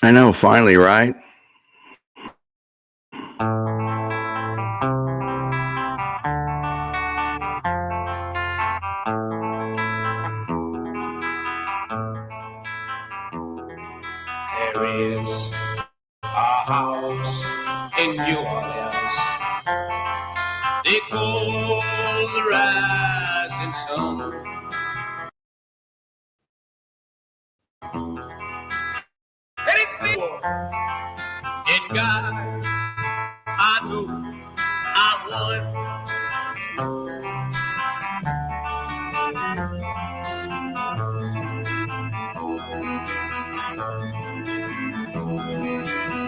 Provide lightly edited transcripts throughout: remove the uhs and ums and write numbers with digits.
I know, finally, right? There is a house in New Orleans they call the rising sun. And it's before in God I know I won.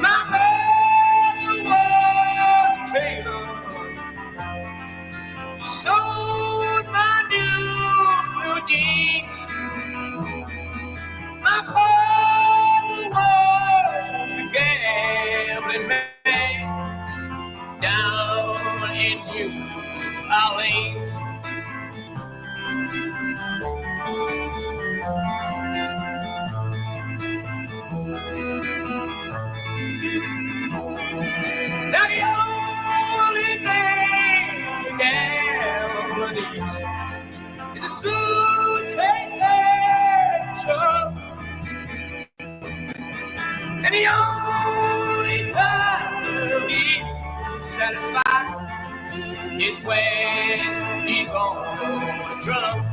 My mother was a tailor, sewed my new blue jeans. My father was a gambling man down in New Orleans. Now the only thing a gambler needs is a suitcase and a truck. And the only time he's satisfied is when he's on a drunk.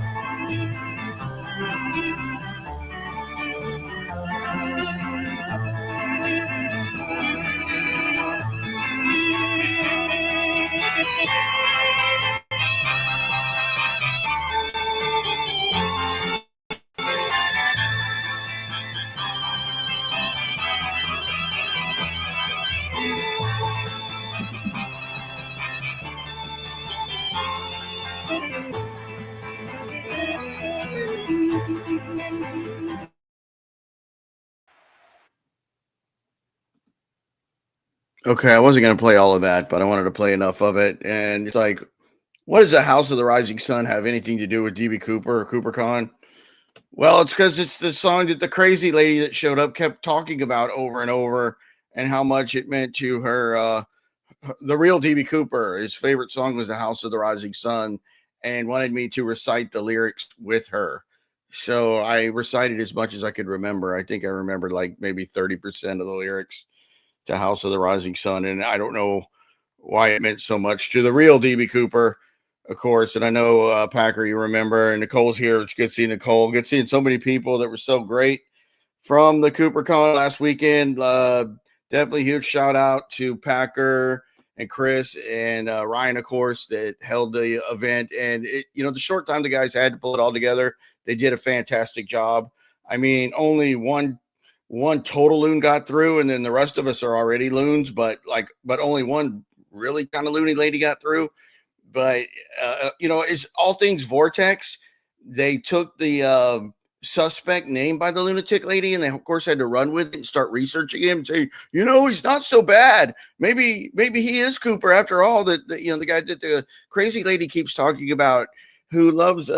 Okay, I wasn't going to play all of that, but I wanted to play enough of it. And it's like, what does the House of the Rising Sun have anything to do with DB Cooper or CooperCon? Well, it's because it's the song that the crazy lady that showed up kept talking about over and over, and how much it meant to her. The real DB Cooper, his favorite song was the House of the Rising Sun, and wanted me to recite the lyrics with her. So I recited as much as I could remember. I think I remembered like maybe 30% of the lyrics to House of the Rising Sun. And I don't know why it meant so much to the real DB Cooper, of course. And I know, Packer, you remember, and Nicole's here. It's good seeing Nicole. Good seeing so many people that were so great from the CooperCon last weekend. Definitely huge shout out to Packer and Chris and Ryan, of course, that held the event. And the short time the guys had to pull it all together, they did a fantastic job. I mean, only one total loon got through, and then the rest of us are already loons, but only one really kind of loony lady got through. But it's all things Vortex. They took the suspect named by the lunatic lady, and they of course had to run with it and start researching him and say, he's not so bad. Maybe he is Cooper after all. The guy that the crazy lady keeps talking about, who loves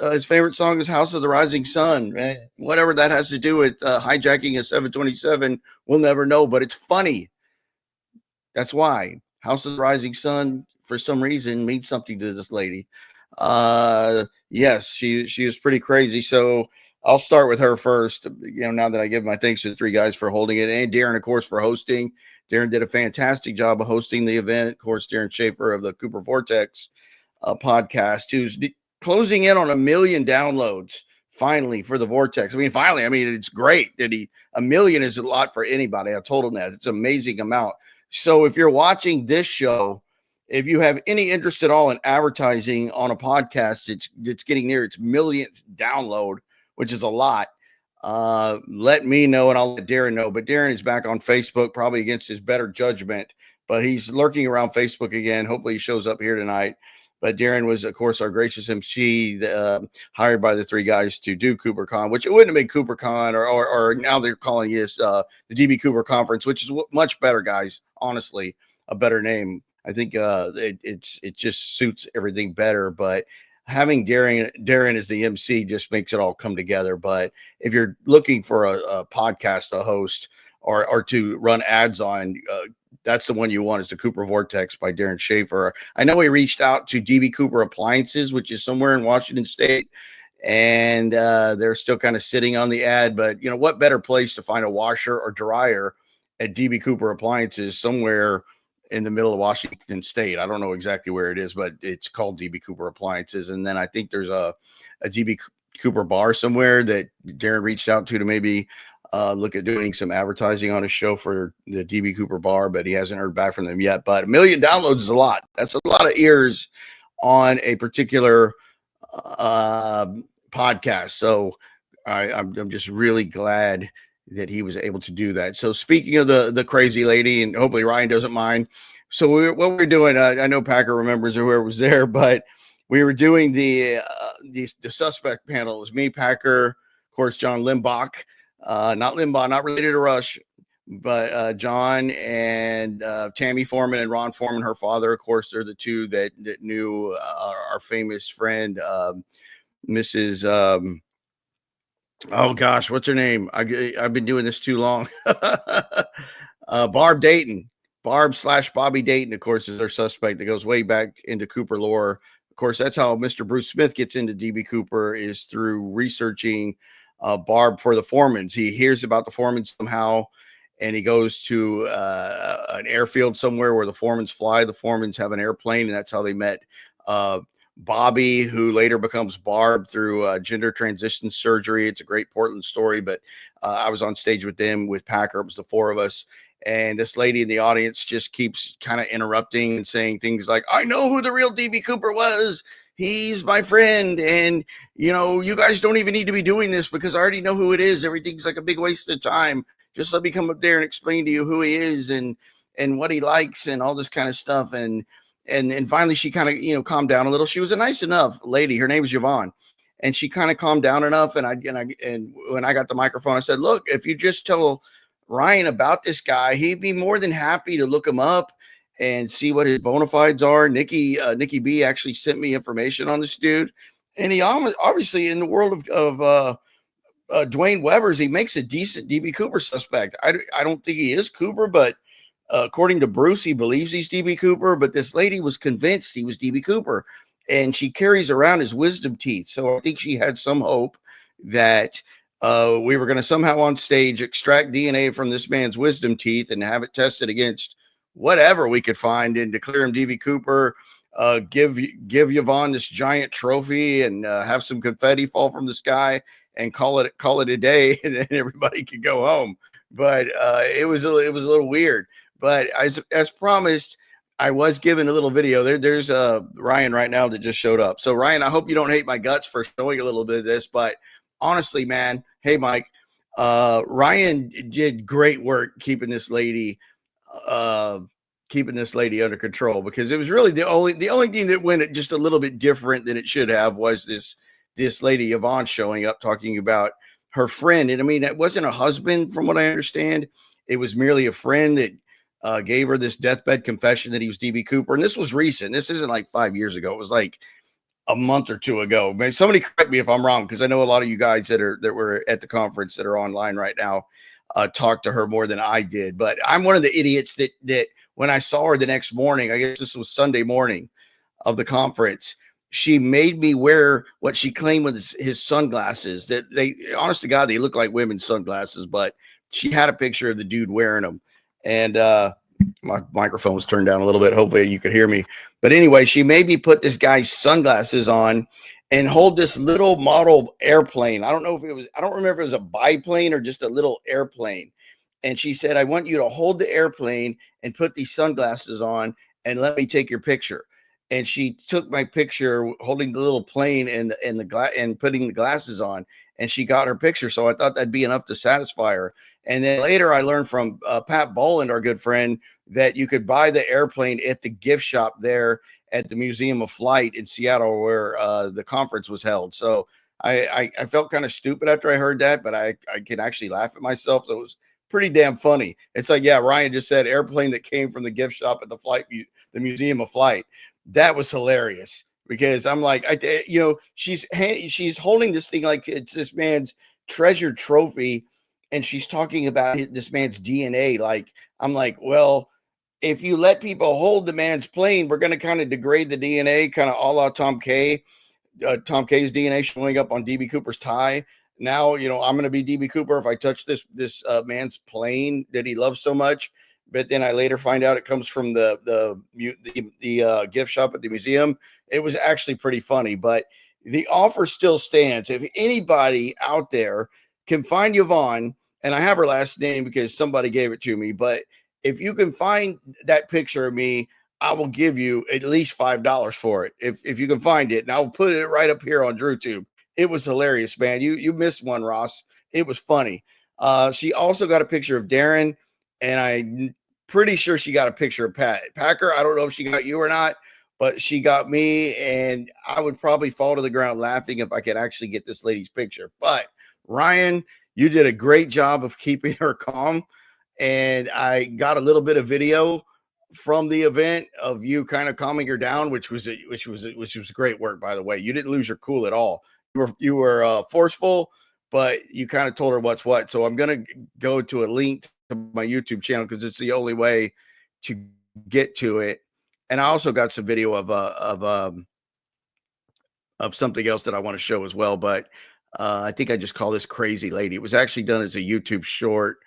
his favorite song is House of the Rising Sun. Whatever that has to do with hijacking a 727, we'll never know, but it's funny. That's why House of the Rising Sun, for some reason, means something to this lady. Yes, she was pretty crazy. So I'll start with her first. Now that I give my thanks to the three guys for holding it, and Darren, of course, for hosting. Darren did a fantastic job of hosting the event. Of course, Darren Schaefer of the Cooper Vortex podcast, who's closing in on 1 million downloads finally for the Vortex. Finally, it's great that 1 million is a lot for anybody. I've told him that. It's an amazing amount. So if you're watching this show, if you have any interest at all in advertising on a podcast, it's getting near its millionth download, which is a lot. Let me know, and I'll let Darren know. But Darren is back on Facebook, probably against his better judgment, but he's lurking around Facebook again. Hopefully he shows up here tonight. But Darren was, of course, our gracious MC, hired by the three guys to do CooperCon, which it wouldn't have been CooperCon, or now they're calling it the DB Cooper Conference, which is much better, guys. Honestly, a better name. I think it just suits everything better. But having Darren as the MC just makes it all come together. But if you're looking for a podcast to host or to run ads on, that's the one you want, is the Cooper Vortex by Darren Schaefer. I know he reached out to DB Cooper Appliances, which is somewhere in Washington State, and they're still kind of sitting on the ad. But you know, what better place to find a washer or dryer at DB Cooper Appliances, somewhere in the middle of Washington State. I don't know exactly where it is, but it's called DB Cooper Appliances. And then I think there's a DB Cooper bar somewhere that Darren reached out to maybe look at doing some advertising on his show for the DB Cooper bar, but he hasn't heard back from them yet. But 1 million downloads is a lot. That's a lot of ears on a particular podcast. So I'm just really glad that he was able to do that. So speaking of the crazy lady, and hopefully Ryan doesn't mind. So what we're doing, I know Packer remembers or whoever was there, but we were doing the suspect panel. It was me, Packer, of course, John Limbach, not Limbaugh, not related to Rush, but John and Tammy Foreman and Ron Foreman, her father. Of course, they're the two that knew our famous friend, Mrs. Oh gosh, what's her name? I've been doing this too long. Barb Dayton, Barb/Bobby Dayton, of course, is our suspect that goes way back into Cooper lore. Of course, that's how Mr. Bruce Smith gets into DB Cooper, is through researching Barb for the Foremans. He hears about the Foremans somehow, and he goes to an airfield somewhere where the Foremans fly. The Foremans have an airplane, and that's how they met Bobby, who later becomes Barb through gender transition surgery. It's a great Portland story, but I was on stage with them, with Packer. It was the four of us. And this lady in the audience just keeps kind of interrupting and saying things like, I know who the real DB Cooper was. He's my friend. And, you know, you guys don't even need to be doing this because I already know who it is. Everything's like a big waste of time. Just let me come up there and explain to you who he is and what he likes and all this kind of stuff. And finally she kind of, you know, calmed down a little. She was a nice enough lady. Her name was Yvonne. And she kind of calmed down enough. And when I got the microphone, I said, look, if you just tell Ryan about this guy, he'd be more than happy to look him up and see what his bona fides are. Nikki B actually sent me information on this dude. And he obviously, in the world of Dwayne Weber's, he makes a decent DB Cooper suspect. I don't think he is Cooper, but according to Bruce, he believes he's DB Cooper, but this lady was convinced he was DB Cooper, and she carries around his wisdom teeth. So I think she had some hope that we were going to somehow on stage extract DNA from this man's wisdom teeth and have it tested against whatever we could find and declare him DB Cooper, give Yvonne this giant trophy and have some confetti fall from the sky and call it a day, and then everybody could go home. But it was a little weird. But as promised, I was given a little video. There's Ryan right now that just showed up. So Ryan, I hope you don't hate my guts for showing a little bit of this, but honestly, man, hey Mike, Ryan did great work keeping this lady under control, because it was really the only thing that went just a little bit different than it should have was this lady Yvonne showing up talking about her friend. And I mean, it wasn't a husband from what I understand. It was merely a friend that gave her this deathbed confession that he was DB Cooper. And this was recent. This isn't like 5 years ago. It was like a month or two ago. Man, somebody correct me if I'm wrong, because I know a lot of you guys that were at the conference that are online right now talked to her more than I did. But I'm one of the idiots that when I saw her the next morning, I guess this was Sunday morning of the conference, she made me wear what she claimed was his sunglasses. That they, honest to God, they look like women's sunglasses, but she had a picture of the dude wearing them. And my microphone was turned down a little bit. Hopefully you could hear me. But anyway, she made me put this guy's sunglasses on and hold this little model airplane. I don't remember if it was a biplane or just a little airplane. And she said, I want you to hold the airplane and put these sunglasses on and let me take your picture. And she took my picture holding the little plane and putting the glasses on, and she got her picture. So I thought that'd be enough to satisfy her. And then later I learned from Pat Boland, our good friend, that you could buy the airplane at the gift shop there at the Museum of Flight in Seattle, where the conference was held. So I felt kind of stupid after I heard that, but I could actually laugh at myself. So it was pretty damn funny. It's like, yeah, Ryan just said airplane that came from the gift shop at the Museum of Flight. That was hilarious. because I'm like, you know, she's holding this thing like it's this man's treasured trophy, and she's talking about this man's DNA. Like, I'm like, well, if you let people hold the man's plane, we're going to kind of degrade the DNA, kind of a la Tom K. Tom K's DNA showing up on DB Cooper's tie. Now, you know, I'm going to be DB Cooper if I touch this man's plane that he loves so much. But then I later find out it comes from the gift shop at the museum. It was actually pretty funny, but the offer still stands. If anybody out there can find Yvonne, and I have her last name because somebody gave it to me, but if you can find that picture of me, I will give you at least $5 for it if you can find it, and I'll put it right up here on DrewTube. It was hilarious, man. You missed one, Ross. It was funny. She also got a picture of Darren, and I'm pretty sure she got a picture of Packer. I don't know if she got you or not, but she got me, and I would probably fall to the ground laughing if I could actually get this lady's picture. But Ryan, you did a great job of keeping her calm, and I got a little bit of video from the event of you kind of calming her down, which was great work, by the way. You didn't lose your cool at all. You were forceful, but you kind of told her what's what. So I'm gonna go to a link to my YouTube channel because it's the only way to get to it. And I also got some video of something else that I want to show as well. But I think I just call this Crazy Lady. It was actually done as a YouTube short,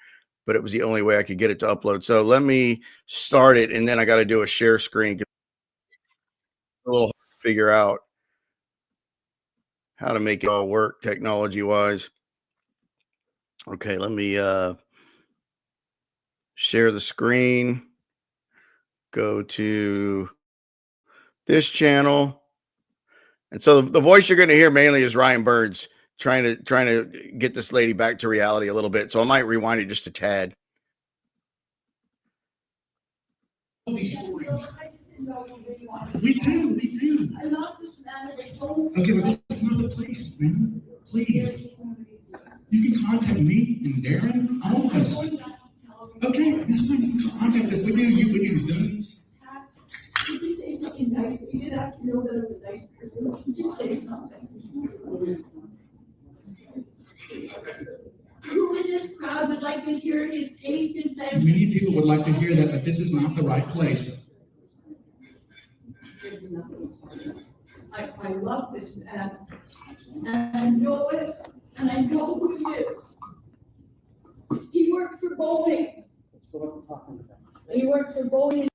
but it was the only way I could get it to upload. So let me start it, and then I got to do a share screen. A little hard to figure out how to make it all work technology-wise. Okay, let me share the screen. Go to this channel. And so the voice you're going to hear mainly is Ryan Burns trying to get this lady back to reality a little bit. So I might rewind it just a tad. These stories. We do. Okay, but this is not the place, man. Please. You can contact me and Darren, all of us. Okay, this is when you can contact us. We do Zooms. Did you say something nice? You didn't have to know that it was a nice person. You just say something. Who in this crowd would like to hear his tape confession? Many people would like to hear that, but this is not the right place. I love this man, and I know it, and I know who he is. He worked for Boeing. He worked for Boeing.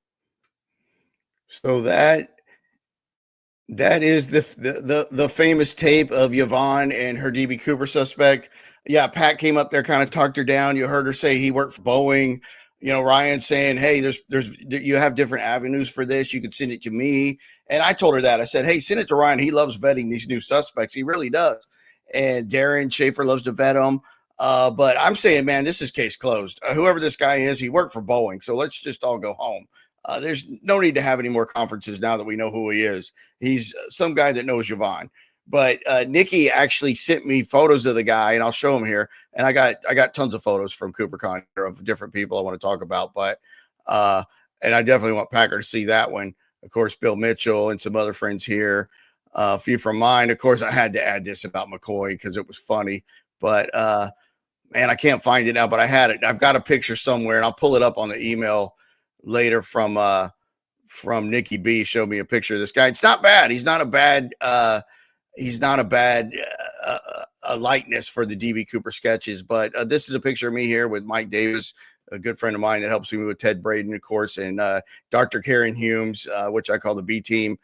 So that is the famous tape of Yvonne and her DB Cooper suspect. Yeah, Pat came up there, kind of talked her down. You heard her say he worked for Boeing. You know, Ryan saying, hey, you have different avenues for this. You could send it to me. And I told her that. I said, hey, send it to Ryan. He loves vetting these new suspects. He really does. And Darren Schaefer loves to vet them. But I'm saying, man, this is case closed. Whoever this guy is, he worked for Boeing. So let's just all go home. There's no need to have any more conferences now that we know who he is. He's some guy that knows Yvonne. But Nikki actually sent me photos of the guy, and I'll show him here. And I got tons of photos from CooperCon of different people I want to talk about. But and I definitely want Packer to see that one. Of course, Bill Mitchell and some other friends here. A few from mine. Of course, I had to add this about McCoy because it was funny. But man, I can't find it now. But I had it. I've got a picture somewhere, and I'll pull it up on the email later from Nikki B. Showed me a picture of this guy. It's not bad. He's not a bad likeness for the DB Cooper sketches, but this is a picture of me here with Mike Davis, a good friend of mine that helps me with Ted Braden, of course, and Dr. Karen Humes, which I call the B team.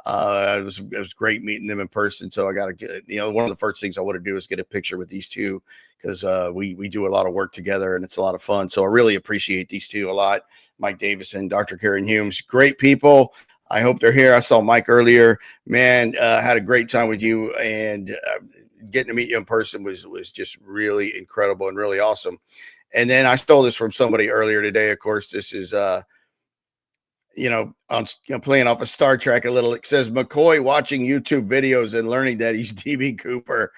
It was great meeting them in person. So I got to get, one of the first things I want to do is get a picture with these two because we do a lot of work together and it's a lot of fun. So I really appreciate these two a lot. Mike Davis and Dr. Karen Humes, great people. I hope they're here. I saw Mike earlier, man, had a great time with you, and getting to meet you in person was just really incredible and really awesome. And then I stole this from somebody earlier today. Of course, this is, playing off of Star Trek a little. It says McCoy watching YouTube videos and learning that he's DB Cooper.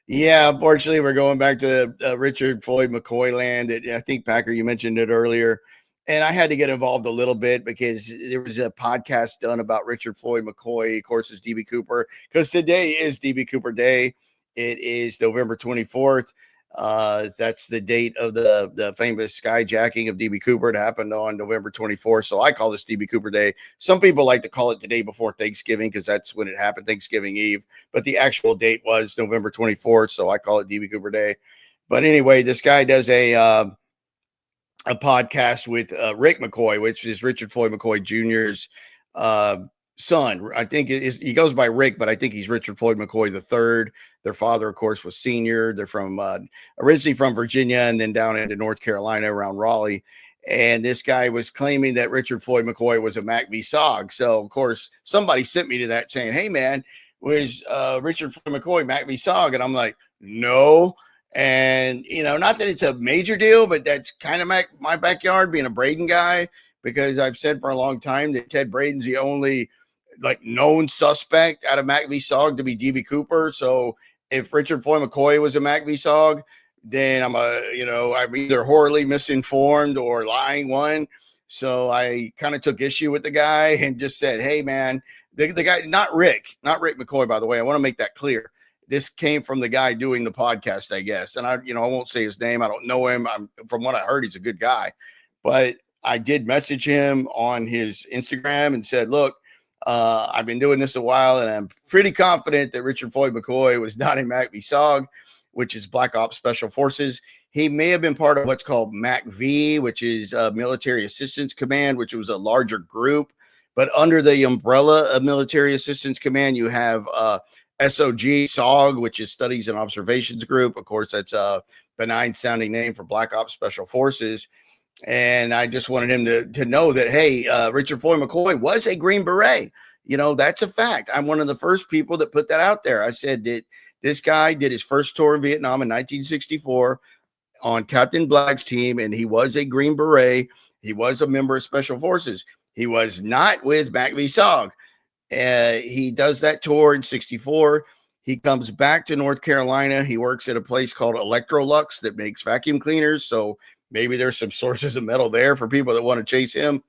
Yeah, unfortunately, we're going back to Richard Floyd McCoy land. I think, Packer, you mentioned it earlier. And I had to get involved a little bit because there was a podcast done about Richard Floyd McCoy. Of course, it's DB Cooper, because today is DB Cooper Day. It is November 24th. That's the date of the famous skyjacking of DB Cooper. It happened on November 24th. So I call this DB Cooper Day. Some people like to call it the day before Thanksgiving because that's when it happened, Thanksgiving Eve. But the actual date was November 24th. So I call it DB Cooper Day. But anyway, this guy does a podcast with Rick McCoy, which is Richard Floyd McCoy Jr.'s son. I think he goes by Rick, but I think he's Richard Floyd McCoy III. Their father, of course, was Senior. They're from originally from Virginia and then down into North Carolina around Raleigh. And this guy was claiming that Richard Floyd McCoy was a Mac v. Sog. So, of course, somebody sent me to that saying, hey, man, was Richard Floyd McCoy Mac v. Sog? And I'm like, no. And, not that it's a major deal, but that's kind of my backyard, being a Braden guy, because I've said for a long time that Ted Braden's the only known suspect out of Mac v. Sog to be DB Cooper. So if Richard Floyd McCoy was a Mac v. Sog, then I'm either horribly misinformed or lying one. So I kind of took issue with the guy and just said, hey, man, the guy, not Rick McCoy, by the way. I want to make that clear. This came from the guy doing the podcast, I guess. And I won't say his name. I don't know him. From what I heard, he's a good guy. But I did message him on his Instagram and said, look, I've been doing this a while, and I'm pretty confident that Richard Floyd McCoy was not in Mac v. Sog, which is Black Ops Special Forces. He may have been part of what's called Mac V, which is Military Assistance Command, which was a larger group. But under the umbrella of Military Assistance Command, you have SOG, which is Studies and Observations Group. Of course, that's a benign sounding name for Black Ops Special Forces. And I just wanted him to know that, hey, Richard Floyd McCoy was a Green Beret. That's a fact. I'm one of the first people that put that out there. I said that this guy did his first tour in Vietnam in 1964 on Captain Black's team, and he was a Green Beret. He was a member of Special Forces. He was not with Mac v. Sog. He does that tour in 64. He comes back to North Carolina. He works at a place called Electrolux that makes vacuum cleaners. So maybe there's some sources of metal there for people that want to chase him.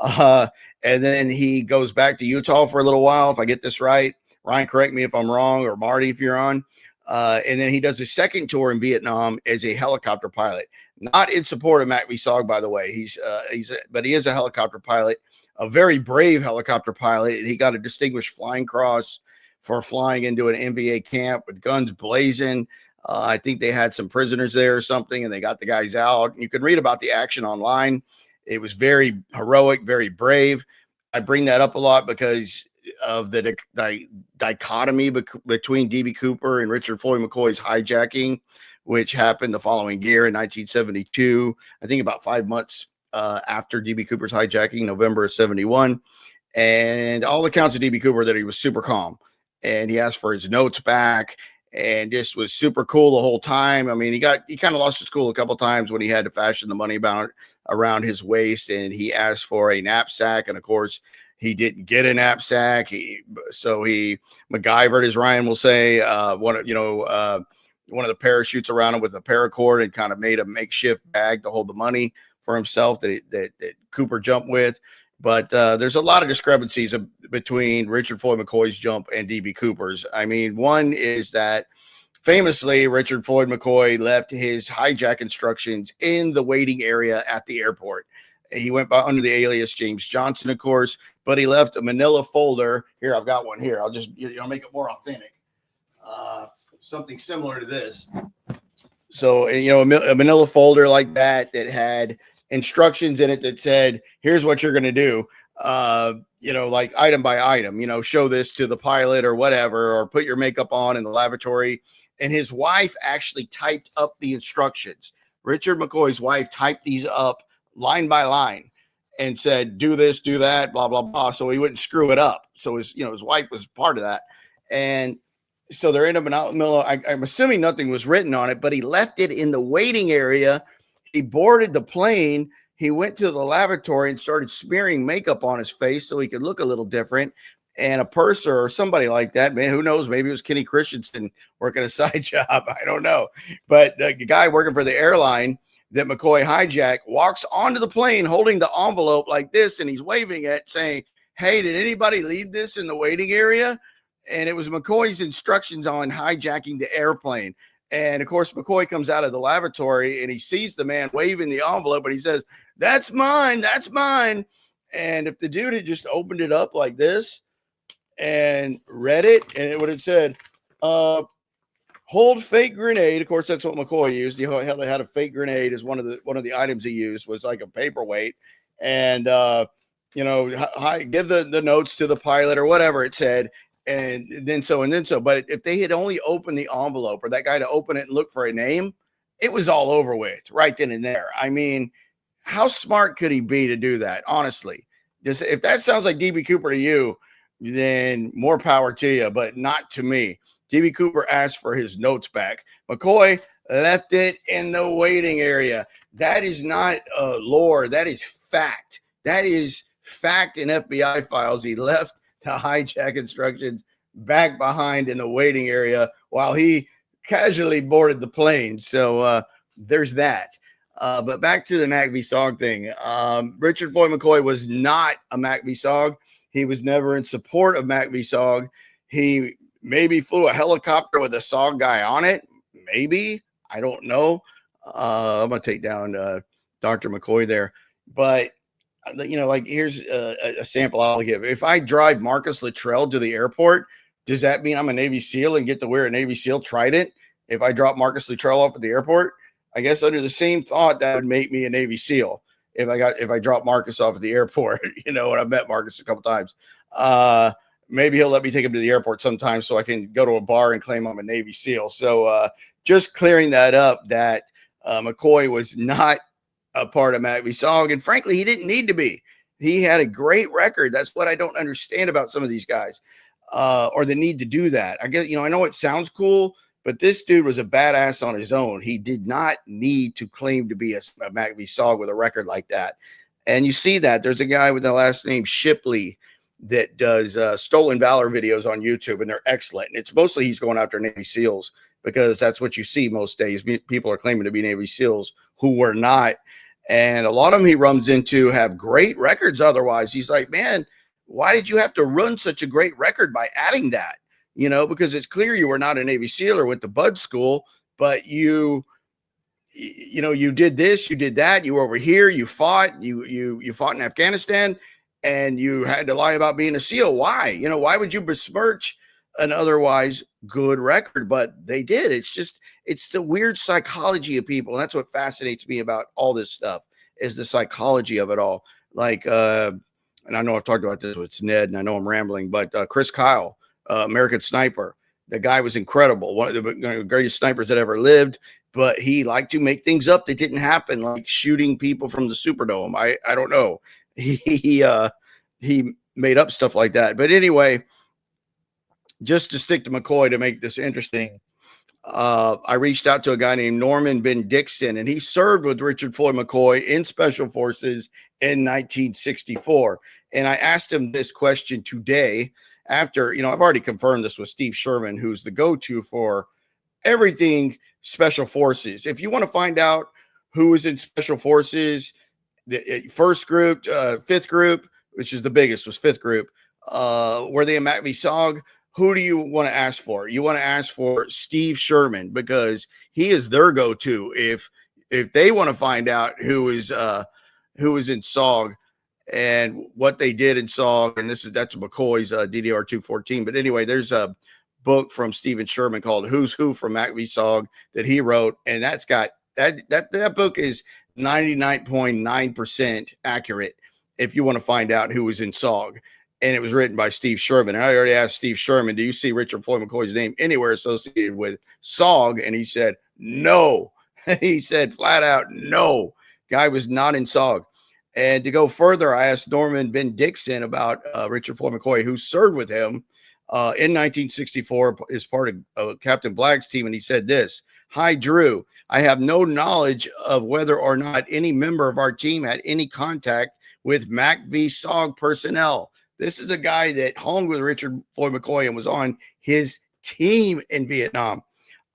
And then he goes back to Utah for a little while, if I get this right. Ryan, correct me if I'm wrong, or Marty, if you're on. And then he does his second tour in Vietnam as a helicopter pilot, not in support of Mac v. Sog, by the way. But he is a helicopter pilot, a very brave helicopter pilot. He got a Distinguished Flying Cross for flying into an NVA camp with guns blazing. I think they had some prisoners there or something, and they got the guys out. You can read about the action online. It was very heroic, very brave. I bring that up a lot because of the dichotomy between DB Cooper and Richard Floyd McCoy's hijacking, which happened the following year in 1972. I think about 5 months after DB Cooper's hijacking, November of 71. And all accounts of DB Cooper that he was super calm, and he asked for his notes back and just was super cool the whole time. I mean, he kind of lost his cool a couple times when he had to fashion the money bound around his waist, and he asked for a knapsack. And of course, he didn't get a knapsack. So he MacGyvered, as Ryan will say, one of the parachutes around him with a paracord, and kind of made a makeshift bag to hold the money for himself that Cooper jumped with. But there's a lot of discrepancies between Richard Floyd McCoy's jump and DB Cooper's. I mean, one is that famously Richard Floyd McCoy left his hijack instructions in the waiting area at the airport. He went by under the alias James Johnson, of course, but he left a manila folder. Here, I've got one here. I'll just make it more authentic. Something similar to this. So, a manila folder like that had instructions in it that said, here's what you're going to do, like item by item, show this to the pilot or whatever, or put your makeup on in the lavatory. And his wife actually typed up the instructions. Richard McCoy's wife typed these up line by line and said, do this, do that, blah, blah, blah. So he wouldn't screw it up. So his wife was part of that. And so they're in a manila. I'm assuming nothing was written on it, but he left it in the waiting area. He boarded the plane. He went to the lavatory and started smearing makeup on his face so he could look a little different. And a purser or somebody like that, man, who knows? Maybe it was Kenny Christensen working a side job. I don't know. But the guy working for the airline that McCoy hijacked, walks onto the plane holding the envelope like this, and he's waving it, saying, "Hey, did anybody leave this in the waiting area?" And it was McCoy's instructions on hijacking the airplane. And of course, McCoy comes out of the lavatory and he sees the man waving the envelope, and he says, "That's mine, that's mine." And if the dude had just opened it up like this and read it, and it would have said, "Hold fake grenade." Of course, that's what McCoy used. He had a fake grenade as one of the items he used, was like a paperweight. And give the notes to the pilot or whatever it said. And then so. But if they had only opened the envelope, or that guy to open it and look for a name, it was all over with right then and there. I mean, how smart could he be to do that? Honestly, if that sounds like DB Cooper to you, then more power to you, but not to me. DB Cooper asked for his notes back. McCoy left it in the waiting area. That is not lore. That is fact. That is fact in FBI files. He left the hijack instructions back behind in the waiting area while he casually boarded the plane. So there's that. But back to the Mac v. Sog thing. Richard Floyd McCoy was not a Mac v. Sog. He was never in support of Mac v. Sog. He maybe flew a helicopter with a SOG guy on it. Maybe. I don't know. I'm going to take down Dr. McCoy there. But, here's a sample I'll give. If I drive Marcus Luttrell to the airport, does that mean I'm a Navy SEAL and get to wear a Navy SEAL trident? If I drop Marcus Luttrell off at the airport, I guess under the same thought, that would make me a Navy SEAL. If I drop Marcus off at the airport, and I've met Marcus a couple times, maybe he'll let me take him to the airport sometime so I can go to a bar and claim I'm a Navy SEAL. So just clearing that up, that McCoy was not a part of Mac v. Sog, and frankly, he didn't need to be. He had a great record. That's what I don't understand about some of these guys, or the need to do that. I guess, I know it sounds cool, but this dude was a badass on his own. He did not need to claim to be a Mac v. Sog with a record like that. And you see that. There's a guy with the last name Shipley that does Stolen Valor videos on YouTube, and they're excellent. And it's mostly he's going after Navy SEALs, because that's what you see most days. People are claiming to be Navy SEALs who were not. And a lot of them he runs into have great records otherwise. He's like, man, why did you have to run such a great record by adding that? Because it's clear you were not a Navy SEAL or went to Bud School, but you did this, you did that, you were over here, you fought in Afghanistan, and you had to lie about being a SEAL. Why? Why would you besmirch an otherwise good record? But they did. It's the weird psychology of people. And that's what fascinates me about all this stuff, is the psychology of it all. Like, and I know I've talked about this with Ned, and I know I'm rambling, but Chris Kyle, American Sniper, the guy was incredible. One of the greatest snipers that ever lived, but he liked to make things up that didn't happen, like shooting people from the Superdome. I don't know. He made up stuff like that. But anyway, just to stick to McCoy to make this interesting, I reached out to a guy named Norman Ben Dixon, and he served with Richard Floyd McCoy in Special Forces in 1964. And I asked him this question today after, I've already confirmed this with Steve Sherman, who's the go-to for everything Special Forces. If you want to find out who was in Special Forces, the first group, fifth group, which is the biggest, was fifth group, were they a Mac v. Sog? Who do you want to ask for? You want to ask for Steve Sherman, because he is their go-to if they want to find out who is in SOG and what they did in SOG. And that's McCoy's DDR 214. But anyway, there's a book from Stephen Sherman called Who's Who from Mac v. Sog that he wrote, and that's got that book is 99.9% accurate if you want to find out who was in SOG. And it was written by Steve Sherman. And I already asked Steve Sherman, do you see Richard Floyd McCoy's name anywhere associated with SOG? And he said, no. He said flat out, no. Guy was not in SOG. And to go further, I asked Norman Ben Dixon about Richard Floyd McCoy, who served with him in 1964 as part of Captain Black's team. And he said this: "Hi, Drew. I have no knowledge of whether or not any member of our team had any contact with Mac v. Sog personnel." This is a guy that hung with Richard Floyd McCoy and was on his team in Vietnam.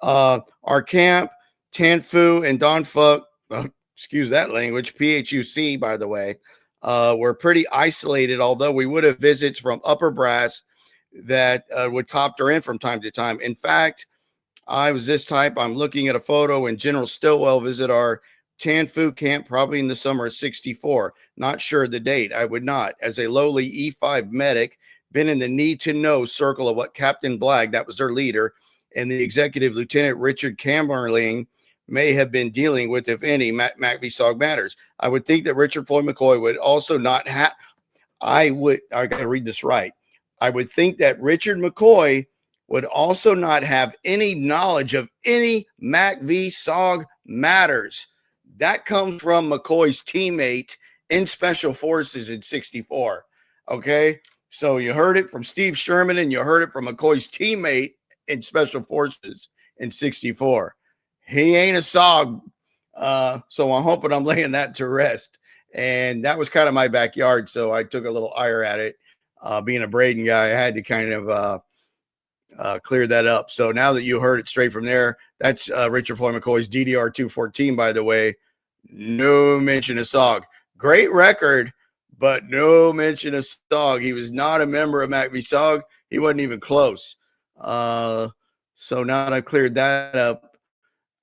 Our camp, Tan Phu and Don Phuc, excuse that language, PHUC, by the way, were pretty isolated, although we would have visits from upper brass that would copter in from time to time. In fact, I was this type. I'm looking at a photo when General Stillwell visit our Tan Phu camp, probably in the summer of 64. Not sure the date. I would not. As a lowly E5 medic, been in the need to know circle of what Captain Blagg, that was their leader, and the executive Lieutenant Richard Camerling may have been dealing with, if any, MacVSOG matters. I would think that Richard Floyd McCoy would also not have, I got to read this right. I would think that Richard McCoy would also not have any knowledge of any MacVSOG matters. That comes from McCoy's teammate in Special Forces in 64. Okay. So you heard it from Steve Sherman and you heard it from McCoy's teammate in Special Forces in 64. He ain't a SOG. So I'm hoping I'm laying that to rest. And that was kind of my backyard. So I took a little ire at it. Being a Braden guy, I had to kind of clear that up. So now that you heard it straight from there, that's Richard Floyd McCoy's DDR 214, by the way. No mention of SOG. Great record, but no mention of SOG. He was not a member of MacVSOG. He wasn't even close. So now that I've cleared that up,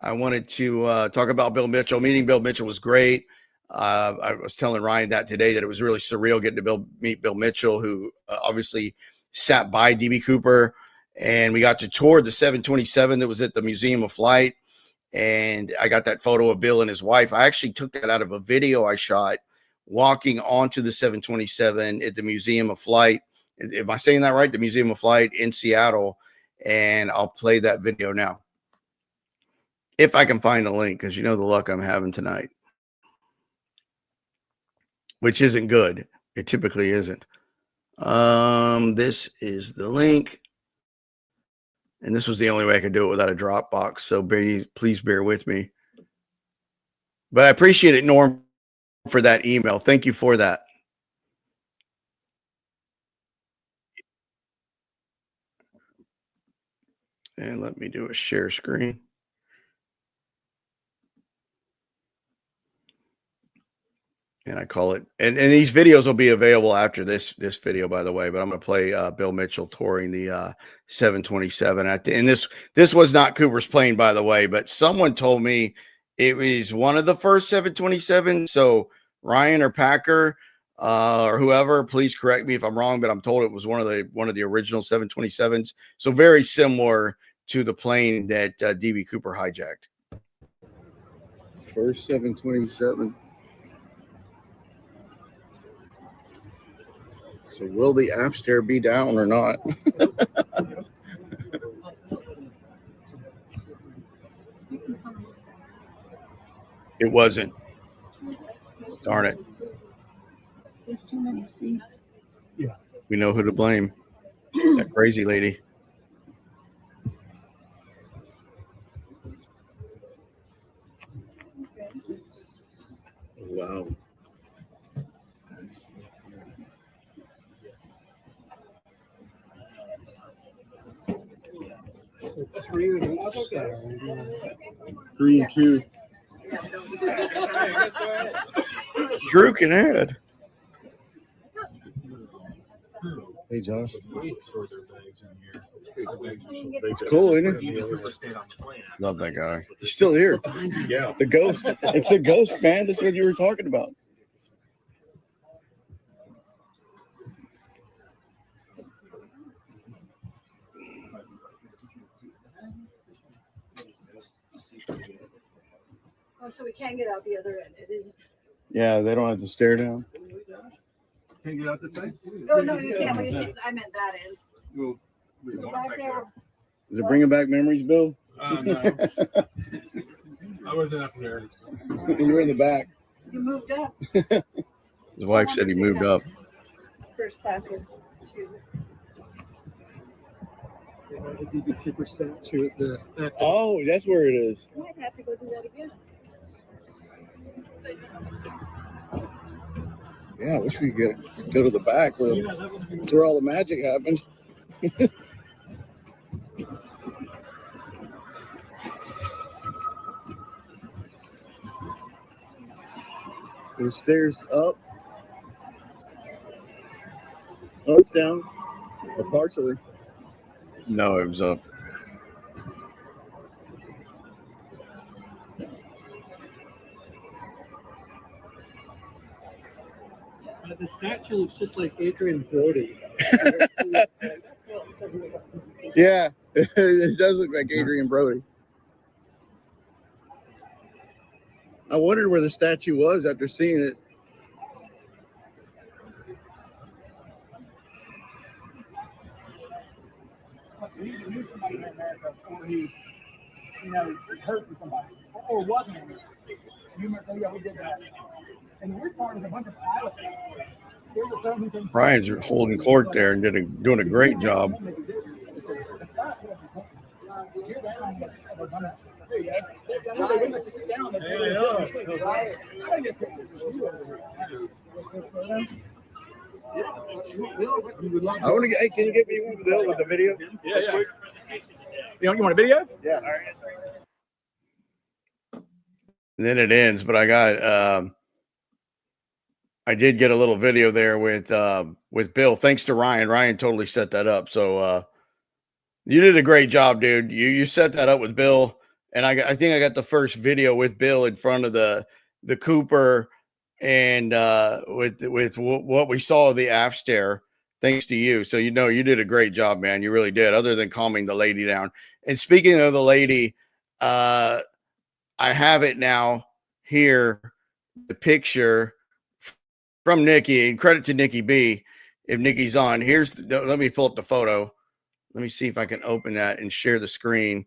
I wanted to talk about Bill Mitchell. Meeting Bill Mitchell was great. I was telling Ryan that today, that it was really surreal getting to meet Bill Mitchell, who obviously sat by D.B. Cooper. And we got to tour the 727 that was at the Museum of Flight. And I got that photo of Bill and his wife. I actually took that out of a video I shot walking onto the 727 at the Museum of Flight. Am I saying that right? The Museum of Flight in Seattle. And I'll play that video now, if I can find the link, because you know the luck I'm having tonight, which isn't good. It typically isn't. This is the link. And this was the only way I could do it without a Dropbox. So please bear with me. But I appreciate it, Norm, for that email. Thank you for that. And let me do a share screen. And I call it, and these videos will be available after this video, by the way, but I'm going to play Bill Mitchell touring the 727. And this was not Cooper's plane, by the way, but someone told me it was one of the first 727. So Ryan or Packer or whoever, please correct me if I'm wrong, but I'm told it was one of the original 727s. So very similar to the plane that D.B. Cooper hijacked. First 727. So will the aft stair be down or not? It wasn't. Darn it. There's too many seats. Yeah. We know who to blame. That crazy lady. Wow. So 3 on each side. 3 and 2. Drew can add. Hey, Josh. It's cool, isn't it? Love that guy. He's still here. Yeah. The ghost. It's a ghost, man. That's what you were talking about. Oh, so we can't get out the other end. It isn't. Yeah, they don't have to stare down. Can't get out this side? Oh, no, you can't. I meant that end. We'll So back there. Is it bringing back memories, Bill? No. I wasn't up there. You were in the back. You moved up. His wife said he moved up. First class was 2. The D.B. Cooper statue at the. Oh, that's where it is. You might have to go do that again. Yeah, I wish we could go to the back where that's where all the magic happened. The stairs up. Oh, it's down. Or partially. No, it was up. The statue looks just like Adrian Brody. Yeah, it does look like Adrian Brody. I wondered where the statue was after seeing it. He knew somebody in America, or he, heard from somebody, or wasn't. So yeah, we did that. And the weird part is a bunch of pilots. Brian's holding court there and doing a great job. I want to get. Hey, can you get me one with the video? Yeah. You want a video? Yeah. All right. And then it ends, but I did get a little video there with Bill. Thanks to Ryan. Ryan totally set that up. So you did a great job, dude. You set that up with Bill, and I think I got the first video with Bill in front of the Cooper, and with what we saw of the aft stair. Thanks to you. So you did a great job, man. You really did. Other than calming the lady down. And speaking of the lady, I have it now here. The picture from Nikki, and credit to Nikki B. If Nikki's on, let me pull up the photo. Let me see if I can open that and share the screen.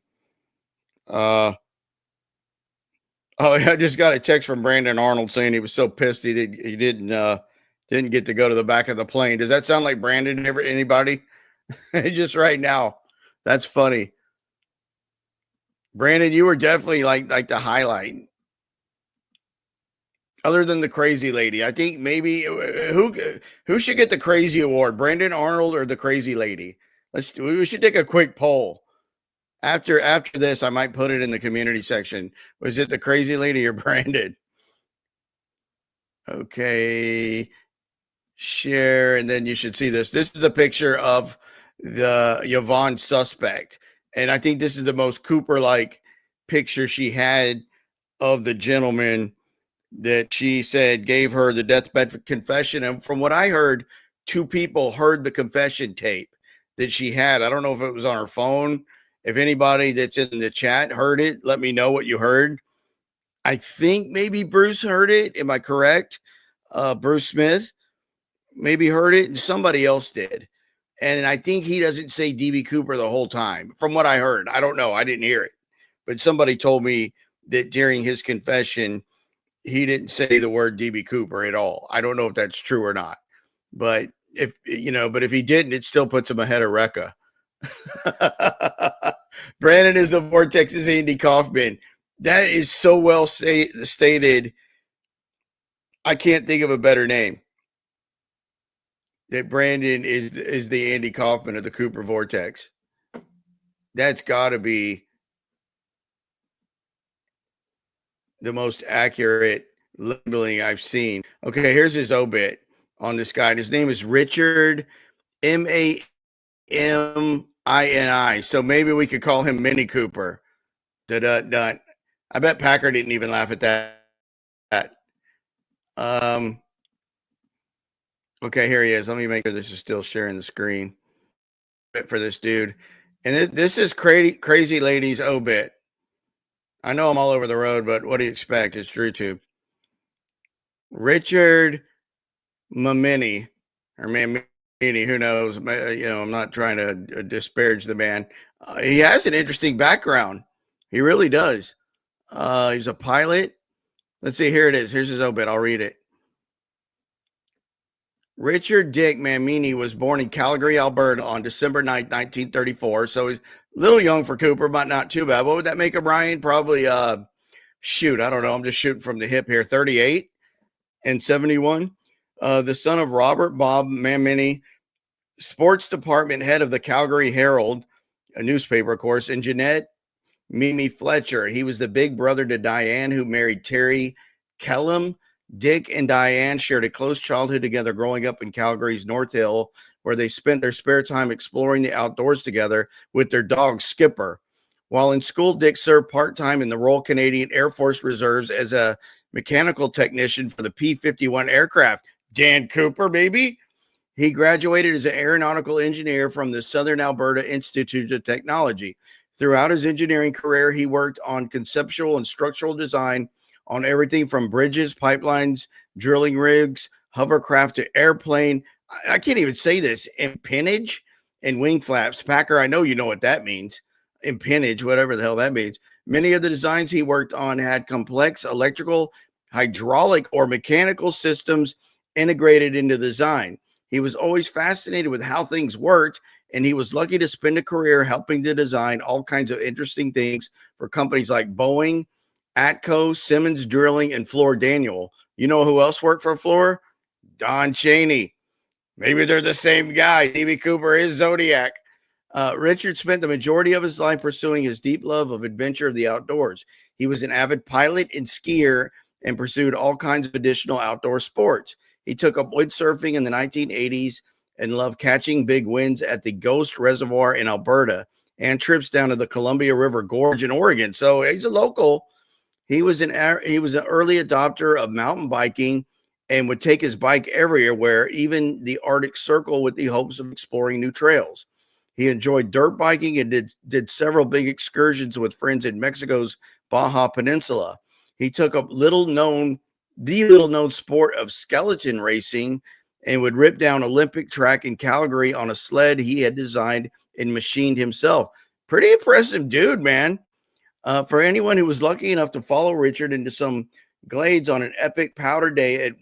I just got a text from Brandon Arnold saying he was so pissed he didn't get to go to the back of the plane. Does that sound like Brandon? Anybody? Just right now. That's funny. Brandon, you were definitely like the highlight. Other than the crazy lady, I think maybe who should get the crazy award, Brandon Arnold or the crazy lady? We should take a quick poll. After this, I might put it in the community section. Was it the crazy lady or Brandon? Okay, share, and then you should see this. This is a picture of the Yvonne suspect, and I think this is the most Cooper-like picture she had of the gentleman that she said gave her the deathbed confession. And from what I heard, 2 people heard the confession tape that she had. I don't know if it was on her phone. If anybody that's in the chat heard it, let me know what you heard. I think maybe Bruce heard it. Am I correct? Bruce Smith maybe heard it, and somebody else did. And I think he doesn't say D.B. Cooper the whole time, from what I heard. I don't know. I didn't hear it. But somebody told me that during his confession, he didn't say the word D.B. Cooper at all. I don't know if that's true or not. But if he didn't, it still puts him ahead of Rekka. Brandon is the Vortex's Andy Kaufman. That is so well stated. I can't think of a better name. That Brandon is the Andy Kaufman of the Cooper Vortex. That's got to be the most accurate labeling I've seen. Okay, here's his obit on this guy. His name is Richard Mamini. So maybe we could call him Mini Cooper. I bet Packer didn't even laugh at that. Okay, here he is. Let me make sure this is still sharing the screen for this dude. And this is crazy lady's obit. I know I'm all over the road, but what do you expect? It's DrewTube. Richard Mamini, or Mamini, who knows? I'm not trying to disparage the man. He has an interesting background. He really does. He's a pilot. Let's see. Here it is. Here's his obit. I'll read it. Richard Dick Mamini was born in Calgary, Alberta on December 9th, 1934. So he's a little young for Cooper, but not too bad. What would that make him, Ryan? Probably, I don't know. I'm just shooting from the hip here. 38 and 71. The son of Robert Bob Mamini, sports department head of the Calgary Herald, a newspaper, of course, and Jeanette Mimi Fletcher. He was the big brother to Diane, who married Terry Kellum. Dick and Diane shared a close childhood together growing up in Calgary's North Hill, where they spent their spare time exploring the outdoors together with their dog, Skipper. While in school, Dick served part-time in the Royal Canadian Air Force Reserves as a mechanical technician for the P-51 aircraft. Dan Cooper, baby. He graduated as an aeronautical engineer from the Southern Alberta Institute of Technology. Throughout his engineering career, he worked on conceptual and structural design on everything from bridges, pipelines, drilling rigs, hovercraft to airplane. I can't even say this. Empennage and wing flaps. Packer, I know you know what that means. Empennage, whatever the hell that means. Many of the designs he worked on had complex electrical, hydraulic, or mechanical systems integrated into the design. He was always fascinated with how things worked, and he was lucky to spend a career helping to design all kinds of interesting things for companies like Boeing, Atco, Simmons Drilling, and Floor Daniel. You know who else worked for Floor? Don Chaney. Maybe they're the same guy. D.B. Cooper is Zodiac. Richard spent the majority of his life pursuing his deep love of adventure of the outdoors. He was an avid pilot and skier and pursued all kinds of additional outdoor sports. He took up windsurfing in the 1980s and loved catching big winds at the Ghost Reservoir in Alberta and trips down to the Columbia River Gorge in Oregon. So he's a local. He was an early adopter of mountain biking and would take his bike everywhere, even the Arctic Circle, with the hopes of exploring new trails. He enjoyed dirt biking and did several big excursions with friends in Mexico's Baja Peninsula. He took up the little known sport of skeleton racing and would rip down Olympic track in Calgary on a sled he had designed and machined himself. Pretty impressive dude, man. For anyone who was lucky enough to follow Richard into some glades on an epic powder day at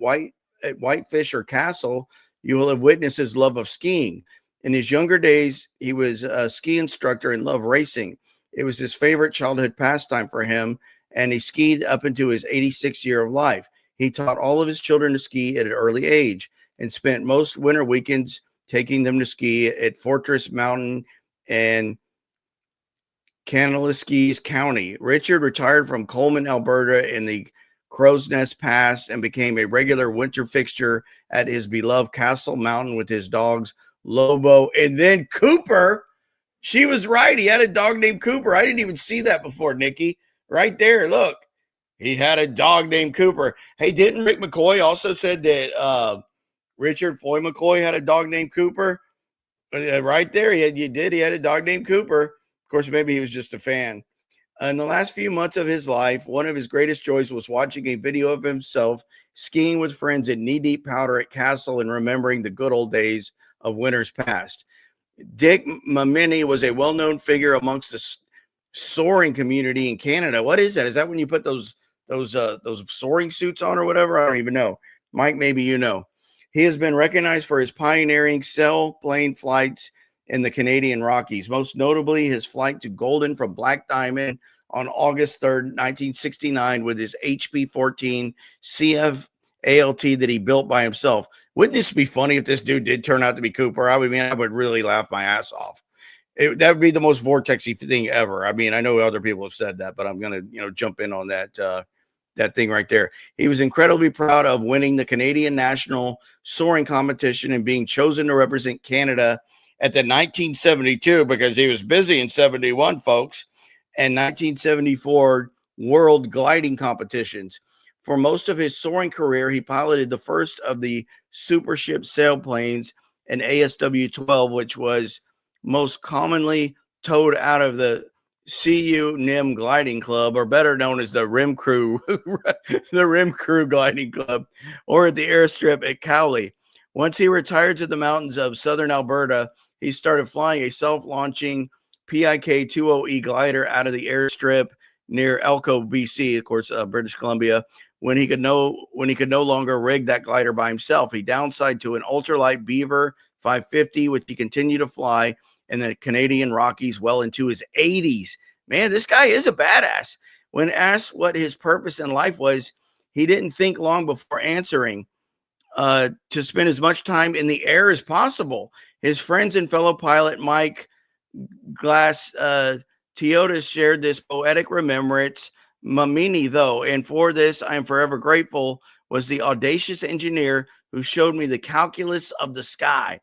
Whitefish or Castle, you will have witnessed his love of skiing. In his younger days, he was a ski instructor and loved racing. It was his favorite childhood pastime for him, and he skied up into his 86th year of life. He taught all of his children to ski at an early age and spent most winter weekends taking them to ski at Fortress Mountain and Kananaskis County. Richard retired from Coleman, Alberta in the Crow's Nest Pass and became a regular winter fixture at his beloved Castle Mountain with his dogs, Lobo, and then Cooper. She was right. He had a dog named Cooper. I didn't even see that before, Nikki. Right there, look. He had a dog named Cooper. Hey, didn't Rick McCoy also said that Richard Floyd McCoy had a dog named Cooper? Right there, he had a dog named Cooper. Of course, maybe he was just a fan. In the last few months of his life, one of his greatest joys was watching a video of himself skiing with friends in knee-deep powder at Castle and remembering the good old days of winters past. Dick Mamini was a well-known figure amongst the soaring community in Canada. What is that? Is that when you put those soaring suits on or whatever? I don't even know. Mike, maybe you know. He has been recognized for his pioneering sailplane flights in the Canadian Rockies, most notably his flight to Golden from Black Diamond on August 3rd, 1969, with his HP-14 CF ALT that he built by himself. Wouldn't this be funny if this dude did turn out to be Cooper? I would really laugh my ass off. That would be the most vortexy thing ever. I mean, I know other people have said that, but I'm going to, jump in on that thing right there. He was incredibly proud of winning the Canadian National Soaring Competition and being chosen to represent Canada at the 1972, because he was busy in 71, folks, and 1974 World Gliding Competitions. For most of his soaring career, he piloted the first of the supership sailplanes, an ASW-12, which was most commonly towed out of the CU NIM Gliding Club, or better known as the Rim Crew, the Rim Crew Gliding Club, or at the airstrip at Cowley. Once he retired to the mountains of southern Alberta, he started flying a self-launching PIK-20E glider out of the airstrip near Elko, BC, of course, British Columbia. When he could no longer rig that glider by himself, he downsized to an ultralight Beaver 550, which he continued to fly in the Canadian Rockies well into his 80s. Man, this guy is a badass. When asked what his purpose in life was, he didn't think long before answering, to spend as much time in the air as possible. His friends and fellow pilot Mike Glass Teotis shared this poetic remembrance Mamini, though, and for this I am forever grateful, was the audacious engineer who showed me the calculus of the sky.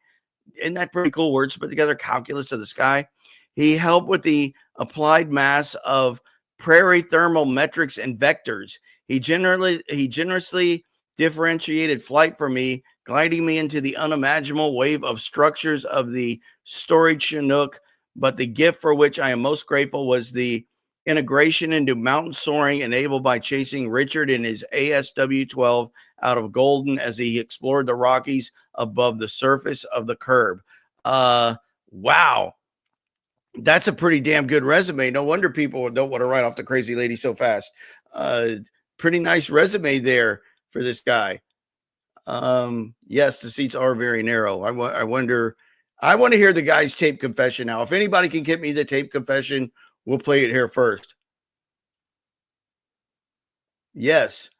Isn't that pretty cool? Words put together, calculus of the sky. He helped with the applied mass of prairie thermal metrics and vectors. He generously differentiated flight for me, gliding me into the unimaginable wave of structures of the storage Chinook. But the gift for which I am most grateful was the integration into mountain soaring enabled by chasing Richard in his ASW-12 out of Golden as he explored the Rockies above the surface of the curb. Wow. That's a pretty damn good resume. No wonder people don't want to write off the crazy lady so fast. Pretty nice resume there for this guy. Yes, the seats are very narrow. I want to hear the guy's tape confession now. If anybody can get me the tape confession, we'll play it here first. Yes.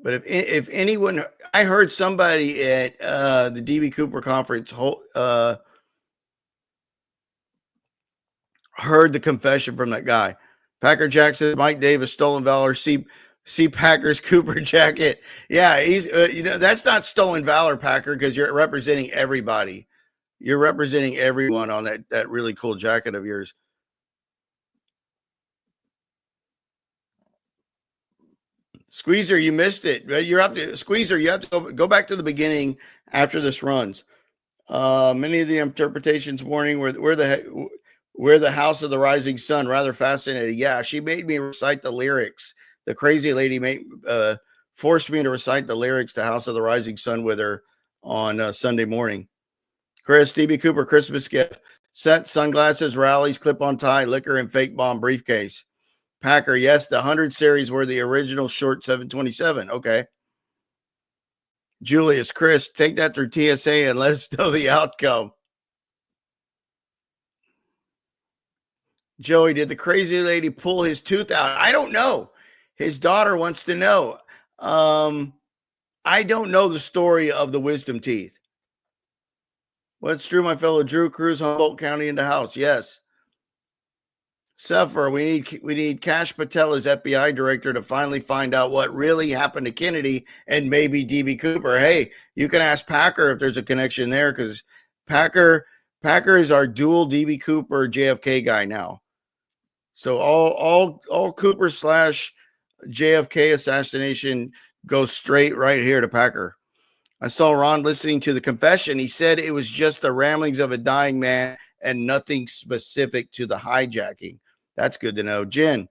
But if anyone, I heard somebody at the DB Cooper conference heard the confession from that guy. Packer Jackson, Mike Davis, Stolen Valor, see Packer's Cooper jacket. Yeah, he's that's not Stolen Valor, Packer, because you're representing everybody. You're representing everyone on that really cool jacket of yours. Squeezer, you missed it. You're up to Squeezer. You have to go back to the beginning after this runs. Many of the interpretations warning where the House of the Rising Sun. Rather fascinating. Yeah, she made me recite the lyrics. The crazy lady forced me to recite the lyrics to House of the Rising Sun with her on Sunday morning. Chris, DB Cooper Christmas gift: set, sunglasses, rallies, clip-on tie, liquor, and fake bomb briefcase. Packer, yes, the 100 series were the original short 727. Okay. Julius, Chris, take that through TSA and let us know the outcome. Joey, did the crazy lady pull his tooth out? I don't know. His daughter wants to know. I don't know the story of the wisdom teeth. What's true, my fellow Drew Cruz, Humboldt County in the house? Yes. Suffer. We need Kash Patel as FBI director to finally find out what really happened to Kennedy and maybe DB Cooper. Hey, you can ask Packer if there's a connection there, because Packer is our dual DB Cooper JFK guy now. So all Cooper / JFK assassination goes straight right here to Packer. I saw Ron listening to the confession. He said it was just the ramblings of a dying man and nothing specific to the hijacking. That's good to know. Jen,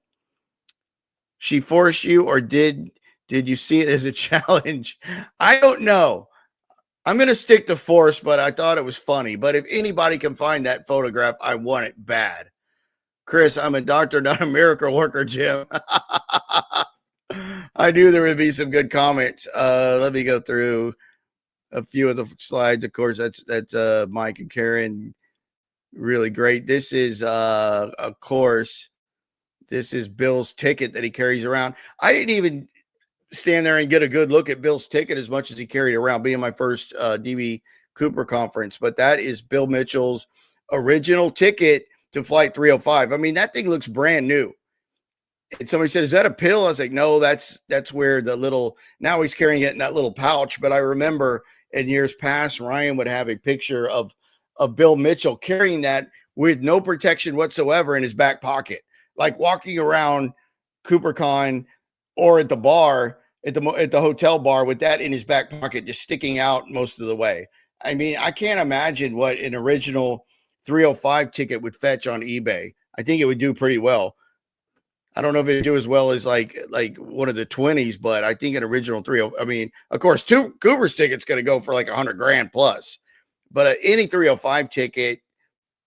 she forced you, or did you see it as a challenge? I don't know. I'm going to stick to force, but I thought it was funny. But if anybody can find that photograph, I want it bad. Chris, I'm a doctor, not a miracle worker, Jim. I knew there would be some good comments. Let me go through a few of the slides. Of course, that's Mike and Karen. Really great. This is, of course, this is Bill's ticket that he carries around. I didn't even stand there and get a good look at Bill's ticket as much as he carried around, being my first DB Cooper conference. But that is Bill Mitchell's original ticket to Flight 305. I mean, that thing looks brand new. And somebody said, is that a pill? I was like, no, that's where the little, now he's carrying it in that little pouch. But I remember in years past, Ryan would have a picture of Bill Mitchell carrying that with no protection whatsoever in his back pocket, like walking around CooperCon or at the bar, at the hotel bar with that in his back pocket, just sticking out most of the way. I mean, I can't imagine what an original 305 ticket would fetch on eBay. I think it would do pretty well. I don't know if it would do as well as like one of the 20s, but I think an original 30. I mean, of course, Cooper's ticket's going to go for like $100,000 plus. But any 305 ticket,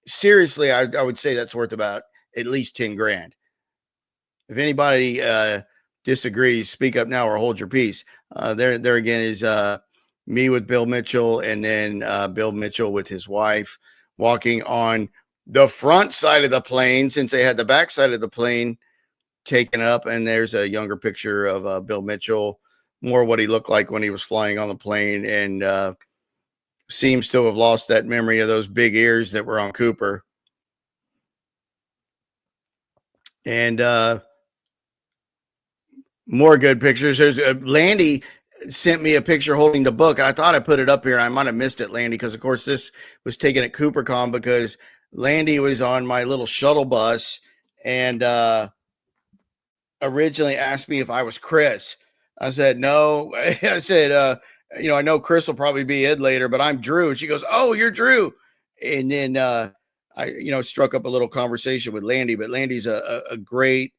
seriously, I would say that's worth about at least $10,000. If anybody disagrees, speak up now or hold your peace. There again is me with Bill Mitchell, and then Bill Mitchell with his wife walking on the front side of the plane, since they had the back side of the plane taken up. And there's a younger picture of Bill Mitchell, more what he looked like when he was flying on the plane, and seems to have lost that memory of those big ears that were on Cooper. And more good pictures. There's Landy sent me a picture holding the book, and I thought I put it up here. I might have missed it, Landy, because of course this was taken at CooperCon because Landy was on my little shuttle bus and originally asked me if I was Chris. I said no. I said, you know, I know Chris will probably be Ed later, but I'm Drew. And she goes, "Oh, you're Drew." And then I, you know, struck up a little conversation with Landy, but Landy's a great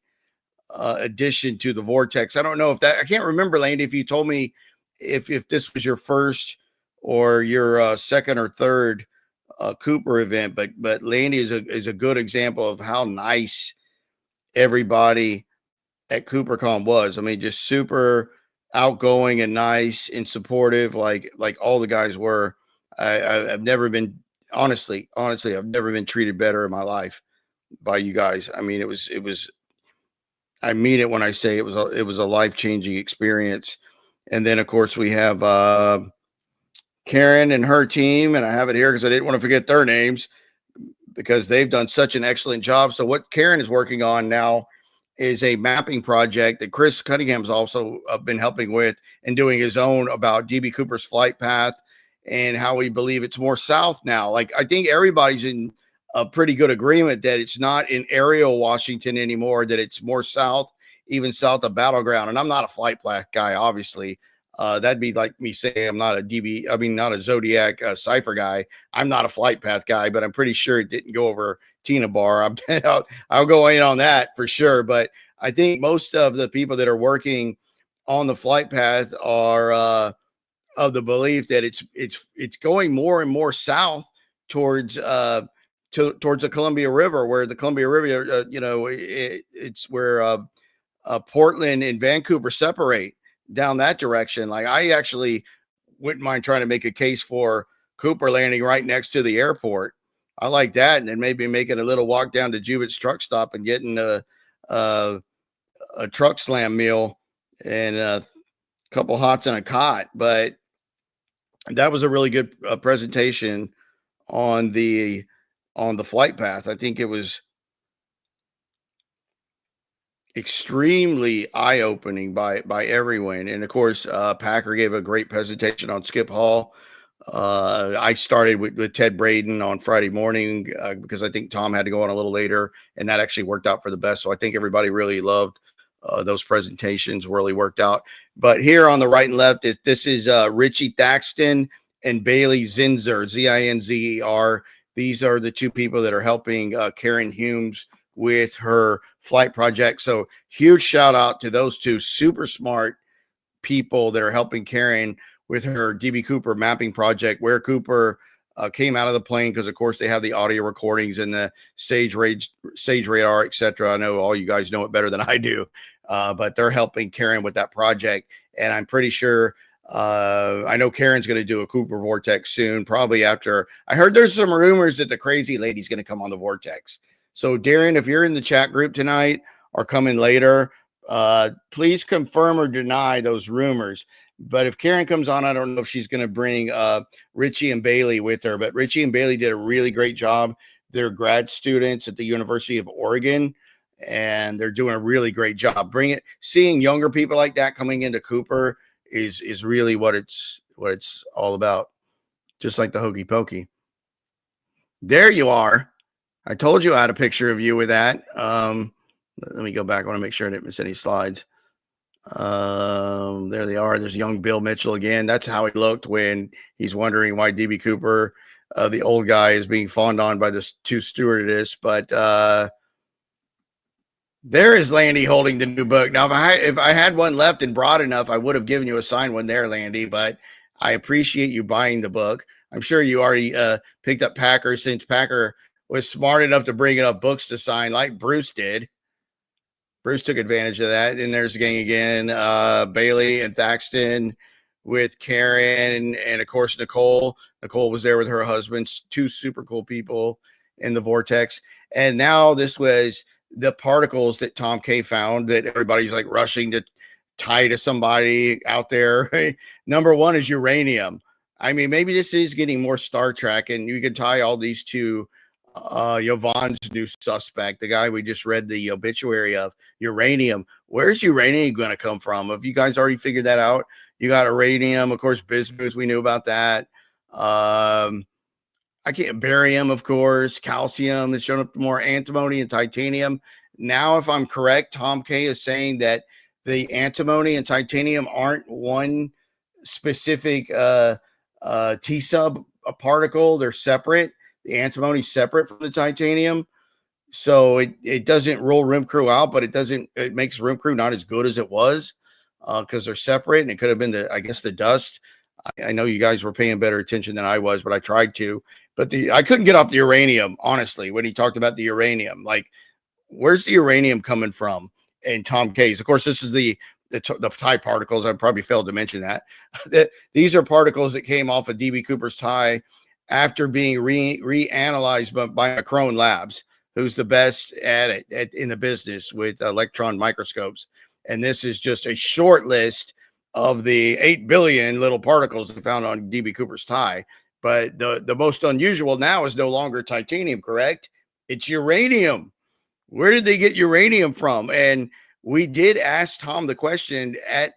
addition to the vortex. I don't know if that, I can't remember, Landy, if you told me if this was your first or your second or third Cooper event, but Landy is a good example of how nice everybody at CooperCon was. I mean, just super outgoing and nice and supportive, like all the guys were. I've never been, honestly, I've never been treated better in my life by you guys. I mean, it was I mean it when I say it was a life-changing experience. And then of course we have Karen and her team, and I have it here because I didn't want to forget their names because they've done such an excellent job. So what Karen is working on now is a mapping project that Chris Cunningham's also been helping with and doing his own about DB Cooper's flight path and how we believe it's more south now. Like, I think everybody's in a pretty good agreement that it's not in Ariel, Washington anymore, that it's more south, even south of Battleground. And I'm not a flight path guy, obviously. That'd be like me saying I'm not a DB, I mean, not a Zodiac cipher guy. I'm not a flight path guy, but I'm pretty sure it didn't go over Tina Bar. I'll go in on that for sure. But I think most of the people that are working on the flight path are of the belief that it's going more and more south towards towards the Columbia River, where the Columbia River, you know, it's where Portland and Vancouver separate down that direction. Like, I actually wouldn't mind trying to make a case for Cooper landing right next to the airport. I like that, and then maybe making a little walk down to Jubett's truck stop and getting a truck slam meal and a couple hots and a cot. But that was a really good presentation on the flight path. I think it was extremely eye-opening by everyone. And of course, Packer gave a great presentation on Skip Hall. I started with Ted Braden on Friday morning because I think Tom had to go on a little later, and that actually worked out for the best. So I think everybody really loved those presentations, really worked out. But here on the right and left, this is Richie Thaxton and Bailey Zinzer, Zinzer. These are the two people that are helping Karen Humes with her flight project. So huge shout out to those two super smart people that are helping Karen with her DB Cooper mapping project, where Cooper came out of the plane, because of course they have the audio recordings and the Sage Radar, etc. I know all you guys know it better than I do, but they're helping Karen with that project. And I'm pretty sure I know Karen's going to do a Cooper Vortex soon, probably after. I heard there's some rumors that the crazy lady's going to come on the Vortex. So Darren, if you're in the chat group tonight or coming later, please confirm or deny those rumors. But if Karen comes on, I don't know if she's going to bring Richie and Bailey with her. But Richie and Bailey did a really great job. They're grad students at the University of Oregon, and they're doing a really great job. Seeing younger people like that coming into Cooper is really what it's all about. Just like the Hokey Pokey. There you are. I told you I had a picture of you with that. Let me go back. I want to make sure I didn't miss any slides. There they are. There's young Bill Mitchell again. That's how he looked when he's wondering why DB Cooper, the old guy, is being fawned on by the two stewardess. But there is Landy holding the new book. Now, if I had one left and broad enough, I would have given you a signed one there, Landy. But I appreciate you buying the book. I'm sure you already picked up Packer, since Packer was smart enough to bring enough books to sign like Bruce did. Bruce took advantage of that. And there's the gang again, Bailey and Thaxton with Karen, and of course Nicole. Nicole was there with her husband, two super cool people in the Vortex. And now this was the particles that Tom K found that everybody's like rushing to tie to somebody out there. Number one is uranium. I mean, maybe this is getting more Star Trek, and you can tie all these two Yvonne's new suspect, the guy we just read the obituary of, uranium. Where's uranium going to come from? Have you guys already figured that out? You got uranium, of course, bismuth. We knew about that. Barium, of course, calcium. That's shown up more, antimony and titanium. Now, if I'm correct, Tom K is saying that the antimony and titanium aren't one specific T sub particle. They're separate. The antimony is separate from the titanium. So it doesn't rule Rim Crew out, but it makes Rim Crew not as good as it was because they're separate. And it could have been the dust. I know you guys were paying better attention than I was, but I tried to. But I couldn't get off the uranium, honestly, when he talked about the uranium. Like, where's the uranium coming from? And Tom K's. Of course, this is the tie particles. I probably failed to mention that. These are particles that came off of D.B. Cooper's tie after being reanalyzed by McCrone Labs, who's the best at it in the business with electron microscopes. And this is just a short list of the 8 billion little particles they found on D.B. Cooper's tie. But the most unusual now is no longer titanium, correct? It's uranium. Where did they get uranium from? And we did ask Tom the question at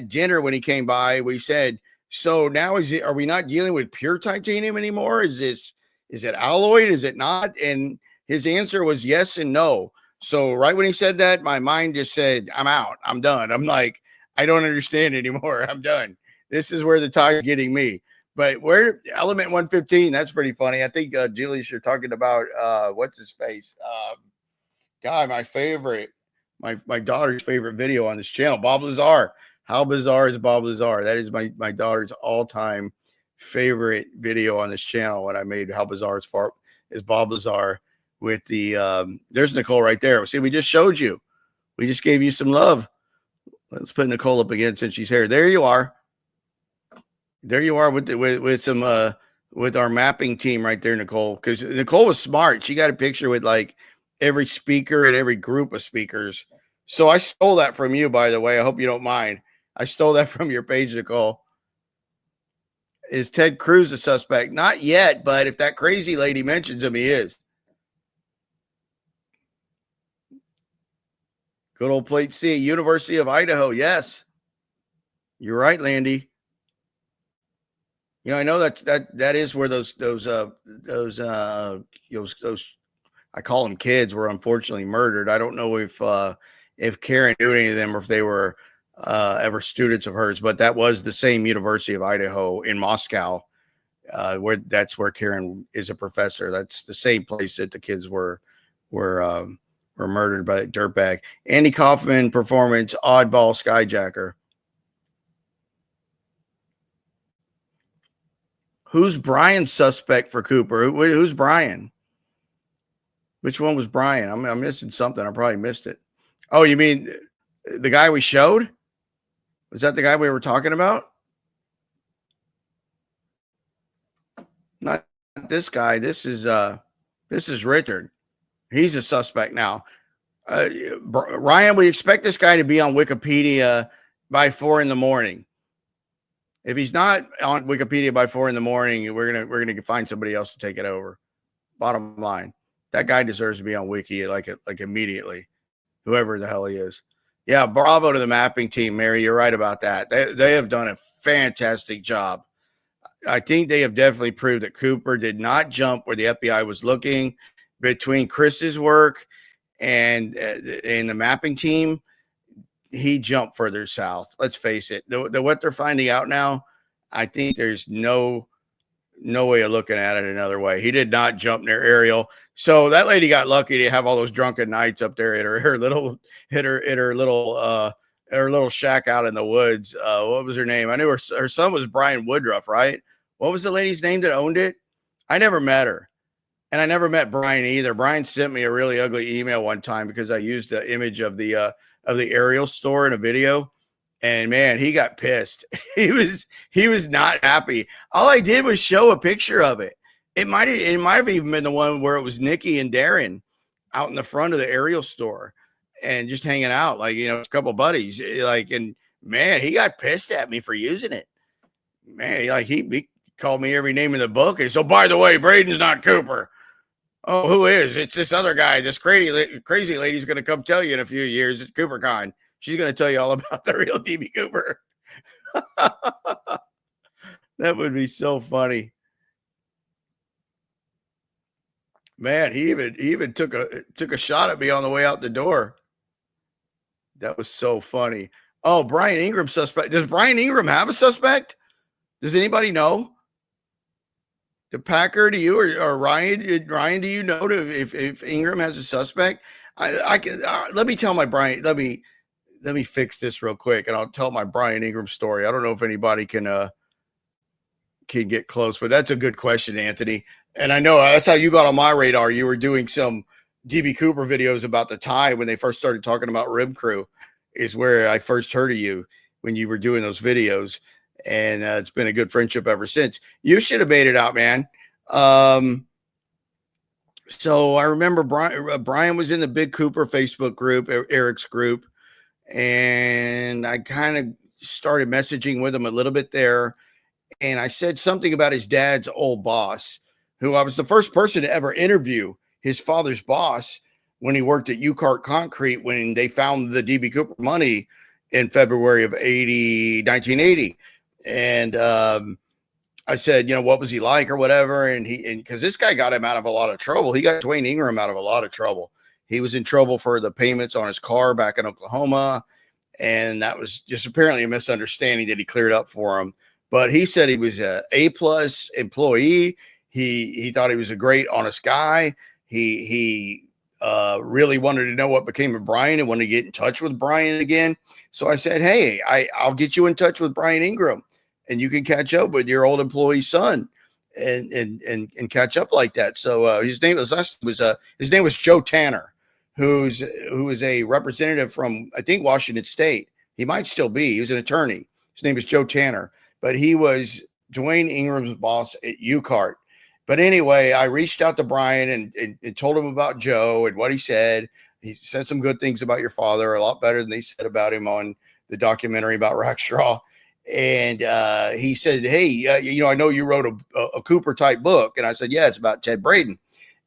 dinner when he came by. We said, so now are we not dealing with pure titanium anymore? Is it alloyed? Is it not? And his answer was yes and no. So right when he said that, my mind just said, I'm out. I'm done. I'm like, I don't understand anymore. I'm done. This is where the tie is getting me. But where element 115, that's pretty funny. I think, Julius, you're talking about, what's his face? God, my daughter's favorite video on this channel, Bob Lazar. How bizarre is Bob Lazar? That is my daughter's all-time favorite video on this channel. When I made How Bizarre is Bob Lazar with the, there's Nicole right there. See, we just showed you. We just gave you some love. Let's put Nicole up again since she's here. There you are. There you are with some with our mapping team right there, Nicole. Because Nicole was smart. She got a picture with like every speaker and every group of speakers. So I stole that from you, by the way. I hope you don't mind. I stole that from your page, Nicole. Is Ted Cruz a suspect? Not yet, but if that crazy lady mentions him, he is. Good old plate C, University of Idaho. Yes, you're right, Landy. You know, I know that is where those I call them kids were unfortunately murdered. I don't know if Karen knew any of them or if they were ever students of hers, but that was the same University of Idaho in Moscow, that's where Karen is a professor. That's the same place that the kids were murdered by that dirtbag. Andy Kaufman performance, oddball skyjacker. Who's Brian's suspect for Cooper? Who's Brian? Which one was Brian? I'm missing something. I probably missed it. Oh, you mean the guy we showed? Was that the guy we were talking about? Not this guy. This is Richard. He's a suspect now. Ryan, we expect this guy to be on Wikipedia by 4 a.m. If he's not on Wikipedia by 4 a.m, we're gonna find somebody else to take it over. Bottom line, that guy deserves to be on Wiki like immediately, whoever the hell he is. Yeah, bravo to the mapping team, Mary. You're right about that. They have done a fantastic job. I think they have definitely proved that Cooper did not jump where the FBI was looking. Between Chris's work and the mapping team, he jumped further south. Let's face it. What they're finding out now, I think there's no way of looking at it another way. He did not jump near Ariel. So that lady got lucky to have all those drunken nights up there at her little shack out in the woods. What was her name? I knew her son was Brian Woodruff, right? What was the lady's name that owned it? I never met her. And I never met Brian either. Brian sent me a really ugly email one time because I used the image of the Ariel store in a video. And man, he got pissed. He was not happy. All I did was show a picture of it. It might have even been the one where it was Nikki and Darren out in the front of the Ariel store and just hanging out, like, a couple buddies. And man, he got pissed at me for using it. Man, he called me every name in the book. And so, by the way, Braden's not Cooper. Oh, who is? It's this other guy. This crazy lady's going to come tell you in a few years at CooperCon. She's going to tell you all about the real DB Cooper. That would be so funny. Man, he even took a shot at me on the way out the door. That was so funny. Oh, Brian Ingram suspect. Does Brian Ingram have a suspect? Does anybody know? The Packer, to you or Ryan? Ryan, do you know if Ingram has a suspect? I can let me tell my Brian. Let me fix this real quick, and I'll tell my Brian Ingram story. I don't know if anybody can get close, but that's a good question, Anthony. And I know that's how you got on my radar. You were doing some DB Cooper videos about the tie when they first started talking about Rib Crew, is where I first heard of you when you were doing those videos. And it's been a good friendship ever since. You should have made it out, man. So I remember Brian was in the B.Cooper Facebook group, Eric's group, and I kind of started messaging with him a little bit there. And I said something about his dad's old boss, who I was the first person to ever interview his father's boss when he worked at U-Cart Concrete when they found the DB Cooper money in February of 1980. And I said, what was he like or whatever? And because this guy got him out of a lot of trouble. He got Dwayne Ingram out of a lot of trouble. He was in trouble for the payments on his car back in Oklahoma. And that was just apparently a misunderstanding that he cleared up for him. But he said he was a A+ employee. He thought he was a great, honest guy. He really wanted to know what became of Brian and wanted to get in touch with Brian again. So I said, hey, I'll get you in touch with Brian Ingram, and you can catch up with your old employee's son and catch up like that. So his name was Joe Tanner, who is a representative from, I think, Washington State. He might still be. He was an attorney. His name is Joe Tanner, but he was Dwayne Ingram's boss at U-Cart. But anyway, I reached out to Brian and told him about Joe and what he said. He said some good things about your father, a lot better than they said about him on the documentary about Rackstraw. And he said, hey, I know you wrote a Cooper type book. And I said, yeah, it's about Ted Braden.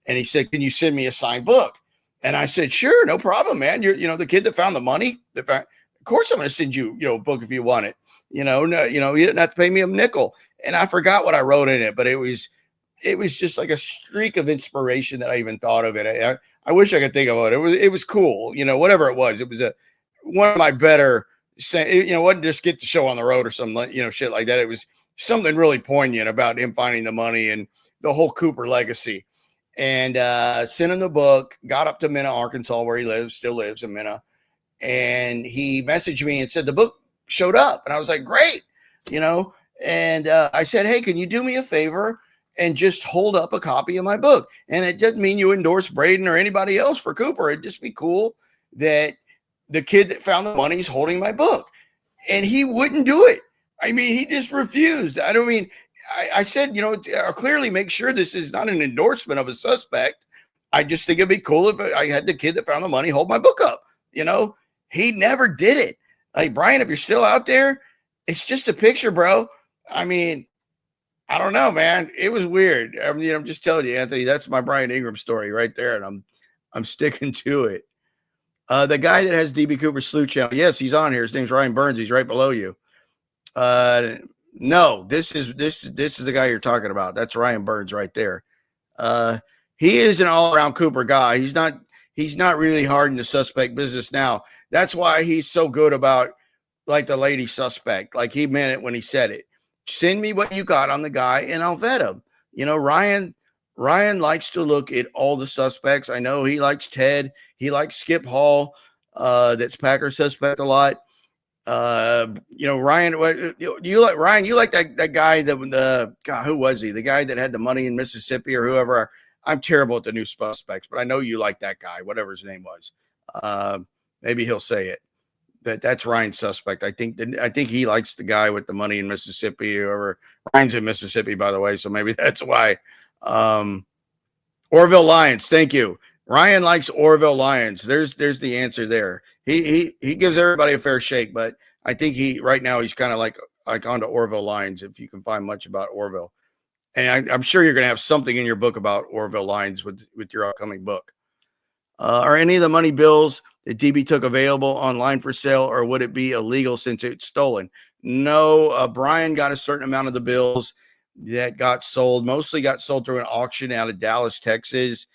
And he said, can you send me a signed book? And I said, sure, no problem, man. You're the kid that found the money. Of course I'm going to send you, a book if you want it. You didn't have to pay me a nickel. And I forgot what I wrote in it, but it was just like a streak of inspiration that I even thought of it. I wish I could think of it. It was cool. Whatever it was one of my better, wasn't just get the show on the road or something, shit like that. It was something really poignant about him finding the money and the whole Cooper legacy. And sent him the book, got up to Minna, Arkansas, where he still lives in Minna. And he messaged me and said the book showed up. And I was like, great, and I said, hey, can you do me a favor and just hold up a copy of my book? And it doesn't mean you endorse Braden or anybody else for Cooper. It'd just be cool that the kid that found the money is holding my book. And he wouldn't do it. I mean, he just refused. I said, I'll clearly make sure this is not an endorsement of a suspect. I just think it'd be cool if I had the kid that found the money hold my book up. He never did it. Like, Brian, if you're still out there, it's just a picture, bro. I mean, I don't know, man. It was weird. I'm just telling you, Anthony, that's my Brian Ingram story right there. And I'm sticking to it. The guy that has DB Cooper Sleuth Channel. Yes, he's on here. His name's Ryan Burns. He's right below you. No, this is the guy you're talking about. That's Ryan Burns right there. He is an all-around Cooper guy. He's not really hard in the suspect business now. That's why he's so good about, like, the lady suspect. Like, he meant it when he said it. Send me what you got on the guy and I'll vet him. Ryan likes to look at all the suspects. I know he likes Ted. He likes Skip Hall. That's Packer suspect a lot. Ryan, you like Ryan? You like that guy God, who was he? The guy that had the money in Mississippi or whoever. I'm terrible at the new suspects, but I know you like that guy, whatever his name was. Maybe he'll say it. That's Ryan's suspect. I think he likes the guy with the money in Mississippi or whoever. Ryan's in Mississippi, by the way, so maybe that's why. Orville Lions, thank you. Ryan likes Orville Lions. There's the answer there. He gives everybody a fair shake, but I think right now he's kind of like onto Orville Lions, if you can find much about Orville. And I'm sure you're going to have something in your book about Orville Lyons with your upcoming book. Are any of the money bills that DB took available online for sale, or would it be illegal since it's stolen? No, Brian got a certain amount of the bills that got sold, mostly got sold through an auction out of Dallas, Texas.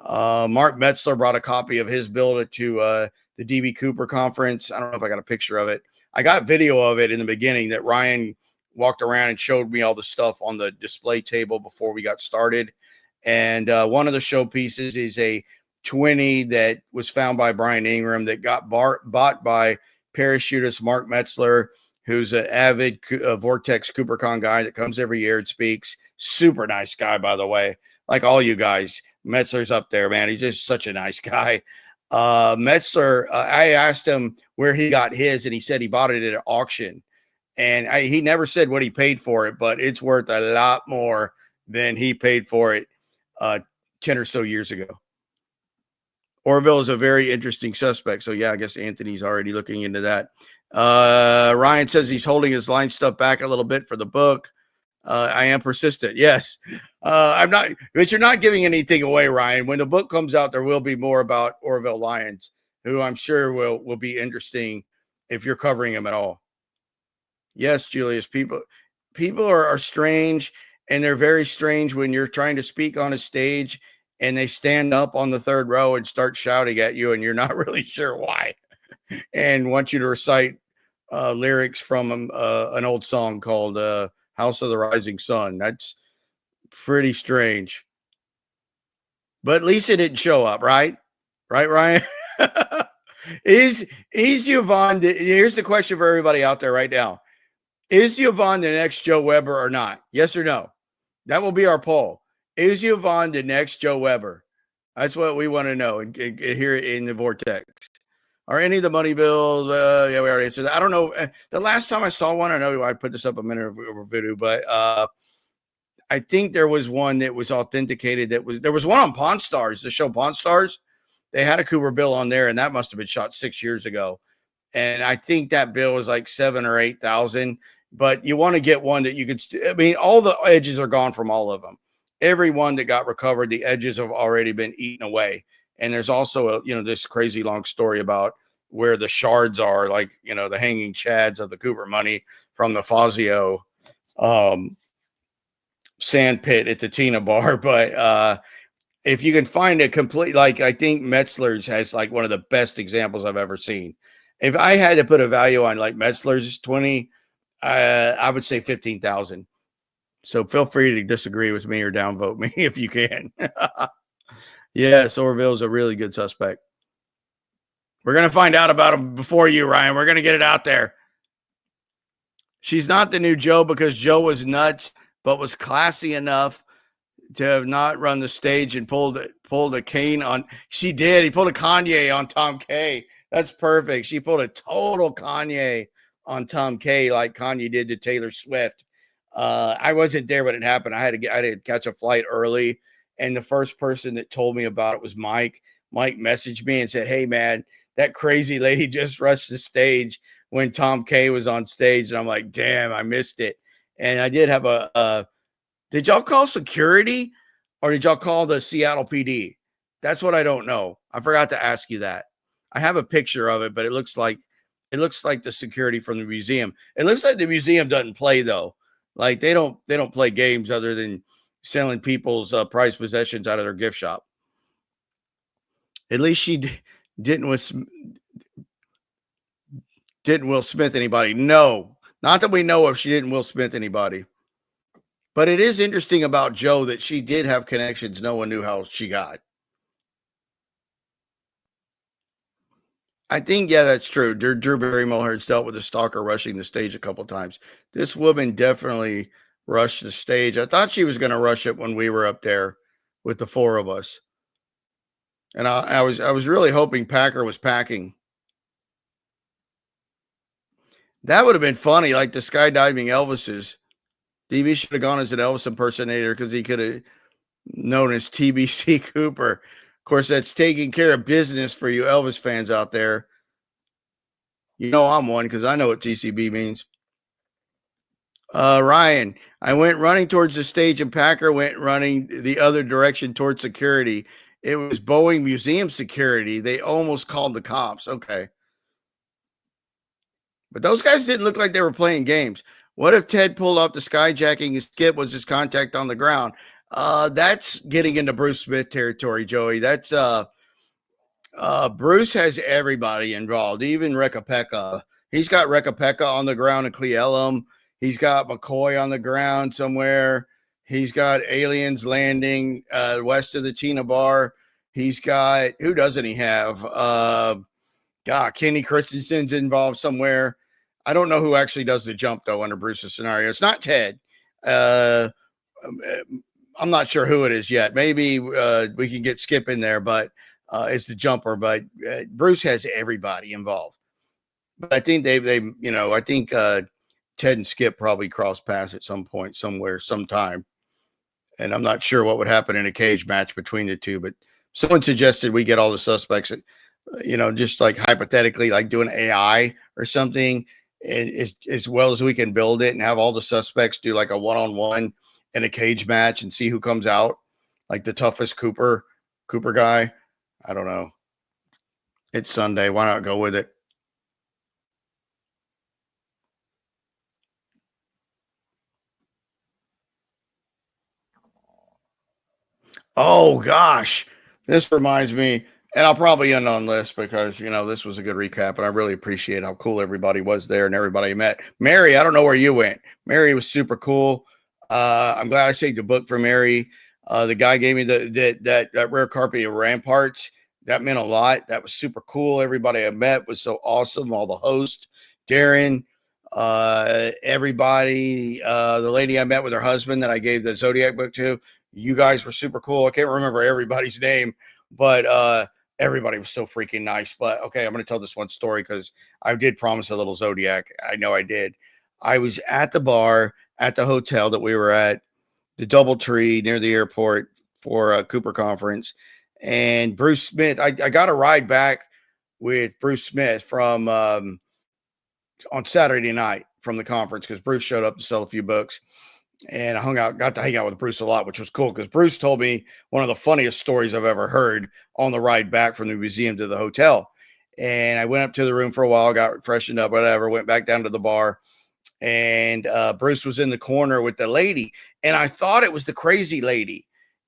Mark Metzler brought a copy of his bill to the B.Cooper conference. I don't know if I got a picture of it. I got video of it in the beginning that Ryan walked around and showed me all the stuff on the display table before we got started. And one of the showpieces is a 20 that was found by Brian Ingram that got bought by parachutist Mark Metzler, who's an avid Vortex CooperCon guy that comes every year and speaks. Super nice guy, by the way. Like all you guys, Metzler's up there, man. He's just such a nice guy. Metzler, I asked him where he got his, and he said he bought it at an auction. And he never said what he paid for it, but it's worth a lot more than he paid for it 10 or so years ago. Orville is a very interesting suspect. So, yeah, I guess Anthony's already looking into that. Ryan says he's holding his line stuff back a little bit for the book. I am persistent. Yes. I'm not, but you're not giving anything away, Ryan. When the book comes out, there will be more about Orville Lyons, who I'm sure will be interesting if you're covering him at all. Yes, Julius, people are strange, and they're very strange when you're trying to speak on a stage and they stand up on the third row and start shouting at you, and you're not really sure why, and want you to recite lyrics from an old song called House of the Rising Sun. That's pretty strange. But at least it didn't show up, right? Right, Ryan? Is Yvonne, here's the question for everybody out there right now. Is Yvonne the next Joe Weber or not? Yes or no? That will be our poll. Is Yvonne the next Joe Weber? That's what we want to know and here in the Vortex. Are any of the money bills? Yeah, we already answered that. I don't know. The last time I saw one, I know I put this up a minute over video, but I think there was one that was authenticated. There was one on Pawn Stars, the show Pawn Stars. They had a Cooper bill on there, and that must have been shot 6 years ago. And I think that bill was like 7,000 or 8,000. But you want to get one that you could. I mean, all the edges are gone from all of them. Every one that got recovered, the edges have already been eaten away. And there's also this crazy long story about where the shards are, like the hanging chads of the Cooper money from the Fazio sand pit at the Tina bar. But if you can find a complete, like I think Metzler's has like one of the best examples I've ever seen. If I had to put a value on like Metzler's 20, I would say 15,000. So feel free to disagree with me or downvote me if you can. Yes, Orville's a really good suspect. We're going to find out about him before you, Ryan. We're going to get it out there. She's not the new Joe because Joe was nuts, but was classy enough to have not run the stage and pulled a cane on. She did. He pulled a Kanye on Tom K. That's perfect. She pulled a total Kanye on Tom K, like Kanye did to Taylor Swift. I wasn't there when it happened. I had to catch a flight early, and the first person that told me about it was Mike. Mike messaged me and said, "Hey man, that crazy lady just rushed the stage when Tom K was on stage." And I'm like, "Damn, I missed it." And I did have did y'all call security or did y'all call the Seattle PD? That's what I don't know. I forgot to ask you that. I have a picture of it, but it looks like the security from the museum. It looks like the museum doesn't play though. Like they don't play games other than selling people's prized possessions out of their gift shop. At least she didn't Will Smith anybody. No, not that we know of. She didn't Will Smith anybody. But it is interesting about Joe that she did have connections no one knew how she got. I think, yeah, that's true. Drew Barrymore has dealt with a stalker rushing the stage a couple of times. This woman definitely rushed the stage. I thought she was going to rush it when we were up there with the four of us. And I was really hoping Packer was packing. That would have been funny, like the skydiving Elvises. DB should have gone as an Elvis impersonator because he could have known as TBC Cooper. Of course, that's taking care of business for you Elvis fans out there. You know I'm one because I know what TCB means. Ryan, I went running towards the stage and Packer went running the other direction towards security. It was Boeing Museum security. They almost called the cops. Okay. But those guys didn't look like they were playing games. What if Ted pulled off the skyjacking and Skip was his contact on the ground? That's getting into Bruce Smith territory, Joey. That's Bruce has everybody involved, even Rekapeka. He's got Rekapeka on the ground in Cleellum. He's got McCoy on the ground somewhere. He's got aliens landing west of the Tina Bar. He's got, who doesn't he have? Kenny Christensen's involved somewhere. I don't know who actually does the jump, though, under Bruce's scenario. It's not Ted. I'm not sure who it is yet. Maybe we can get Skip in there, but it's the jumper. But Bruce has everybody involved. But I think I think Ted and Skip probably cross paths at some point, somewhere, sometime. And I'm not sure what would happen in a cage match between the two. But someone suggested we get all the suspects, just like hypothetically, like do an AI or something, and as well as we can build it and have all the suspects do like a one-on-one in a cage match and see who comes out, like the toughest Cooper guy. I don't know. It's Sunday. Why not go with it? Oh gosh, this reminds me, and I'll probably end on this because this was a good recap, and I really appreciate how cool everybody was there and everybody I met. Mary, I don't know where you went. Mary was super cool. I'm glad I saved the book for Mary. The guy gave me that rare copy of Ramparts. That meant a lot. That was super cool. Everybody I met was so awesome. All the hosts, Darren, everybody, the lady I met with her husband that I gave the Zodiac book to. You guys were super cool. I can't remember everybody's name, but everybody was so freaking nice. But okay, I'm going to tell this one story because I did promise a little Zodiac. I know I did. I was at the bar at the hotel that we were at, the DoubleTree near the airport for a Cooper conference. And Bruce Smith, I got a ride back with Bruce Smith from on Saturday night from the conference because Bruce showed up to sell a few books. And I got to hang out with Bruce a lot, which was cool because Bruce told me one of the funniest stories I've ever heard on the ride back from the museum to the hotel. And I went up to the room for a while, got freshened up, whatever, went back down to the bar. And Bruce was in the corner with the lady. And I thought it was the crazy lady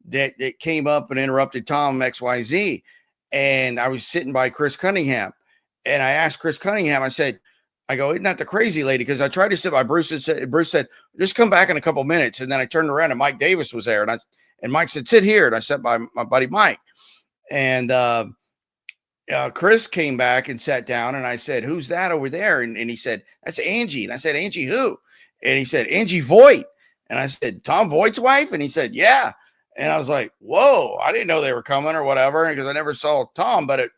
that came up and interrupted Tom XYZ. And I was sitting by Chris Cunningham. And I asked Chris Cunningham, I go, isn't that the crazy lady? Because I tried to sit by Bruce and Bruce said, just come back in a couple minutes. And then I turned around and Mike Davis was there. And Mike said, sit here. And I sat by my buddy Mike. And Chris came back and sat down. And I said, who's that over there? And he said, that's Angie. And I said, Angie who? And he said, Angie Voigt. And I said, Tom Voigt's wife? And he said, yeah. And I was like, whoa, I didn't know they were coming or whatever. Because I never saw Tom. But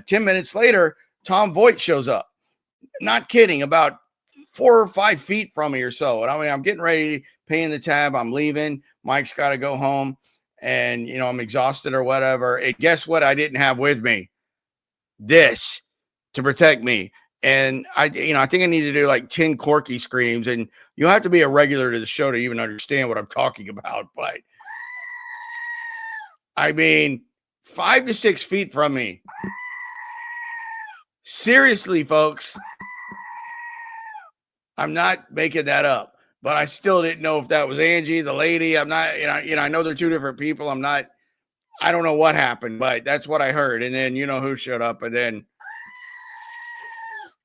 10 minutes later, Tom Voigt shows up. Not kidding, about 4 or 5 feet from me or so. And I mean, I'm getting ready, paying the tab. I'm leaving. Mike's got to go home. And, I'm exhausted or whatever. And guess what? I didn't have with me this to protect me. And I think I need to do like 10 Corky screams. And you'll have to be a regular to the show to even understand what I'm talking about. But I mean, 5 to 6 feet from me. Seriously, folks. I'm not making that up, but I still didn't know if that was Angie, the lady. I'm not, I know they're two different people. I don't know what happened, but that's what I heard. And then, who showed up and then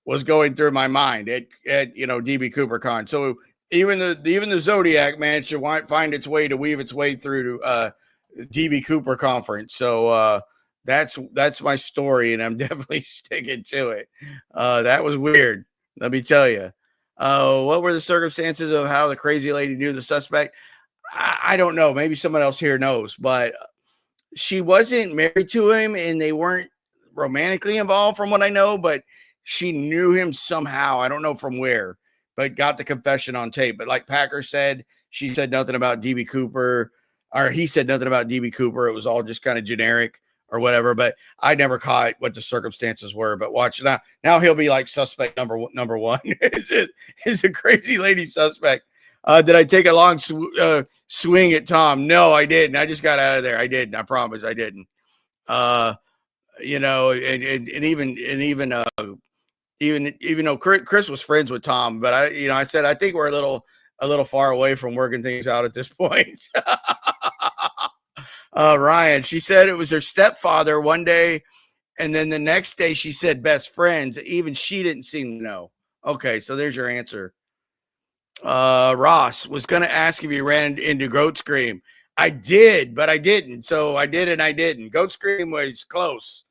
was going through my mind at DB Cooper Con. So even the Zodiac managed to find its way to weave its way through to DB Cooper conference. So, that's my story, and I'm definitely sticking to it. That was weird. Let me tell you. What were the circumstances of how the crazy lady knew the suspect? I don't know. Maybe someone else here knows, but she wasn't married to him and they weren't romantically involved from what I know, but she knew him somehow. I don't know from where, but got the confession on tape. But like Packer said, she said nothing about DB Cooper, or he said nothing about DB Cooper. It was all just kind of generic or whatever, but I never caught what the circumstances were. But watch now he'll be like suspect number one. Is a crazy lady suspect Did I take a long swing at Tom? No, I didn't. I just got out of there. I didn't. I promise I didn't. You know, and even though Chris was friends with Tom, but I said I think we're a little far away from working things out at this point. Ryan, she said it was her stepfather one day, and then the next day she said best friends. Even she didn't seem to know. Okay, so there's your answer. Ross was going to ask if you ran into Goat Scream. I did, but I didn't. So I did and I didn't. Goat Scream was close.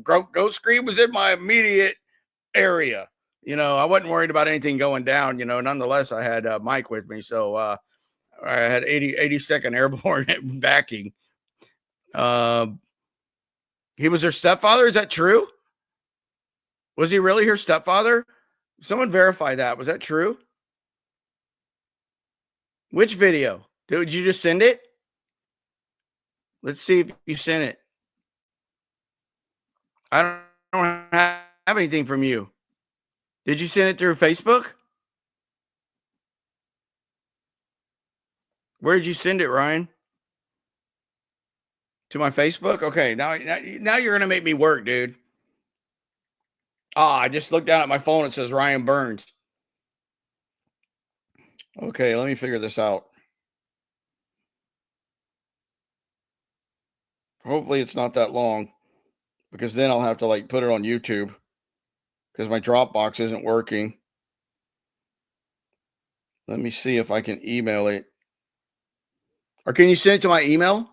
Goat Scream was in my immediate area. I wasn't worried about anything going down. Nonetheless, I had Mike with me, so I had 82nd Airborne backing. He was her stepfather. Is that true? Was he really her stepfather? Someone verify that. Was that true? Which video? Did you just send it? Let's see if you sent it. I don't have anything from you. Did you send it through Facebook? Where did you send it, Ryan? To my Facebook? Okay, now you're going to make me work, dude. I just looked down at my phone. It says Ryan Burns. Okay, let me figure this out. Hopefully it's not that long, because then I'll have to put it on YouTube because my Dropbox isn't working. Let me see if I can email it. Or can you send it to my email?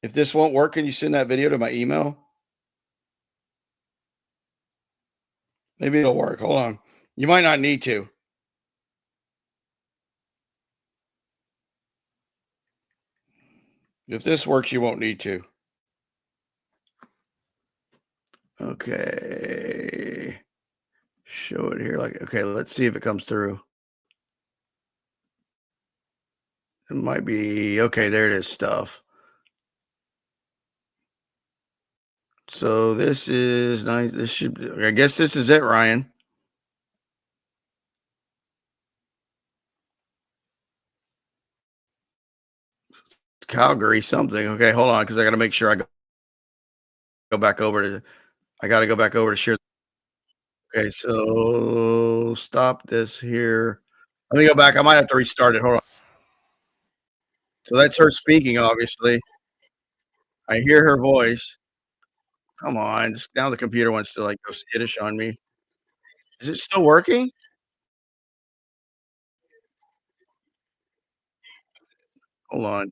If this won't work, can you send that video to my email? Maybe it'll work. Hold on. You might not need to. If this works, you won't need to. Okay. Show it here. Okay, let's see if it comes through. It might be. Okay, there it is, stuff. So this is nice. I guess this is it, Ryan. Calgary something. Okay, hold on, because I got to make sure I go back over to. I got to go back over to share. Okay, so stop this here. Let me go back. I might have to restart it. Hold on. So that's her speaking, obviously. I hear her voice. Come on. Now the computer wants to go skittish on me. Is it still working? Hold on.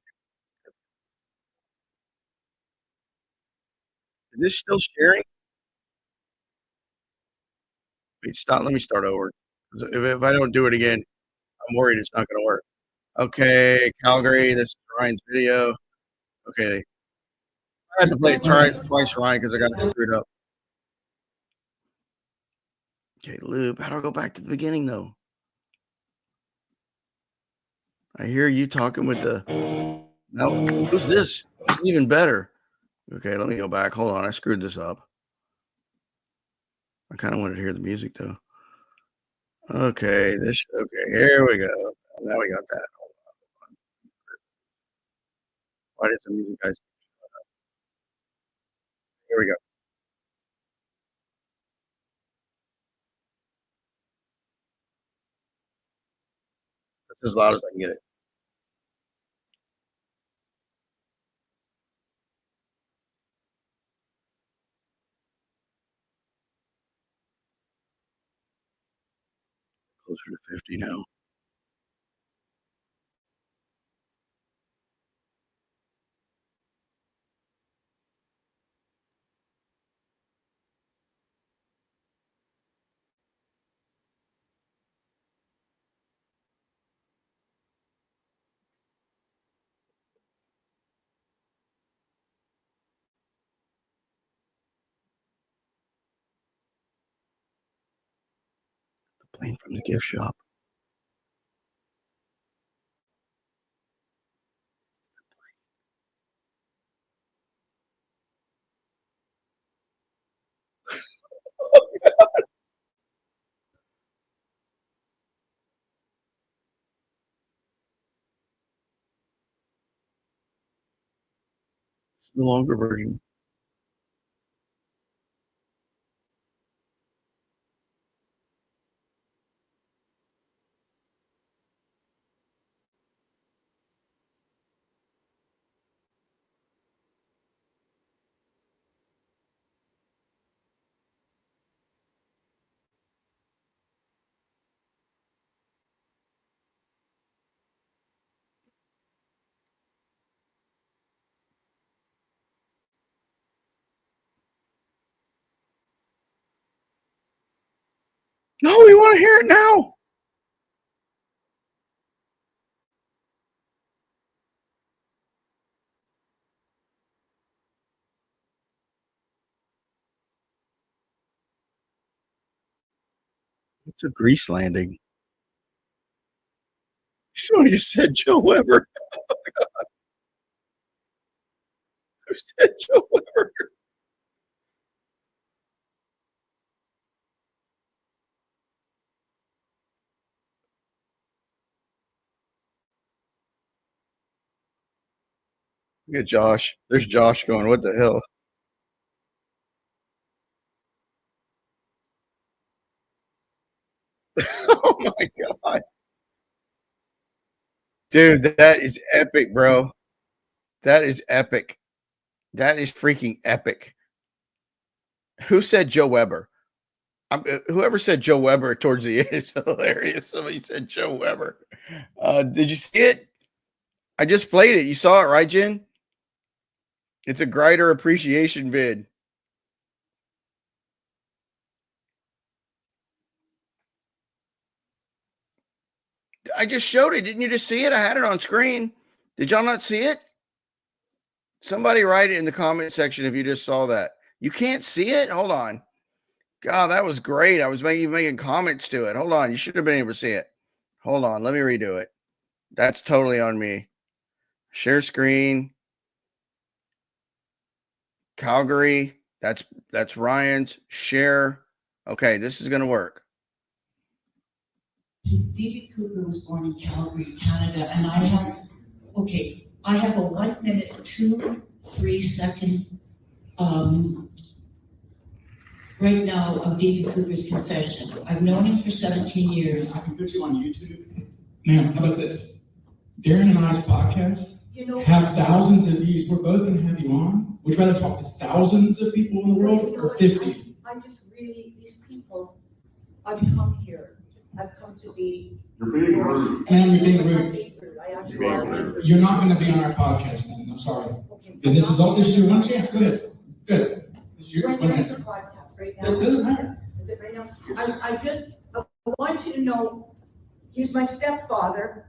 Is this still sharing? Wait, stop. Let me start over. If I don't do it again, I'm worried it's not going to work. Okay, Calgary. This is Ryan's video. Okay. I had to play it twice, Ryan, because I got it screwed up. Okay, loop. How do I go back to the beginning, though? I hear you talking with the. No, who's this? This is even better. Okay, let me go back. Hold on. I screwed this up. I kind of wanted to hear the music, though. Okay, okay, here we go. Now we got that. Why did some music guys? Here we go. That's as loud as I can get it. Closer to 50 now. Playing from the gift shop. It's the longer version. No, we want to hear it now. It's a grease landing. Somebody just said Joe Weber. Who said Joe Weber? Look at Josh. There's Josh going, what the hell? Oh my God. Dude, that is epic, bro. That is epic. That is freaking epic. Who said Joe Weber? Whoever said Joe Weber towards the end is hilarious. Somebody said Joe Weber. Did you see it? I just played it. You saw it, right, Jen? It's a Grider appreciation vid. I just showed it. Didn't you just see it? I had it on screen. Did y'all not see it? Somebody write it in the comment section if you just saw that. You can't see it? Hold on. God, that was great. I was making comments to it. Hold on. You should have been able to see it. Hold on. Let me redo it. That's totally on me. Share screen. Calgary. That's Ryan's. Share. Okay, this is going to work. B.Cooper was born in Calgary, Canada, and I have a 1 minute, 2-3 second right now of B.Cooper's confession. I've known him for 17 years. I can put you on YouTube. Ma'am, how about this? Darren and I's podcast have thousands of views. We're both going to have you on. Would you rather talk to thousands of people in the world or 50? I just really, these people, I've come here. I've come to be. You're being rude. Ma'am, you're being rude. You're not going to be on our podcast then. I'm sorry. Okay. Then this is your one chance. Go ahead. Good. This is your one When's chance. the podcast right now? It doesn't matter. Is it right now? I want you to know, he's my stepfather.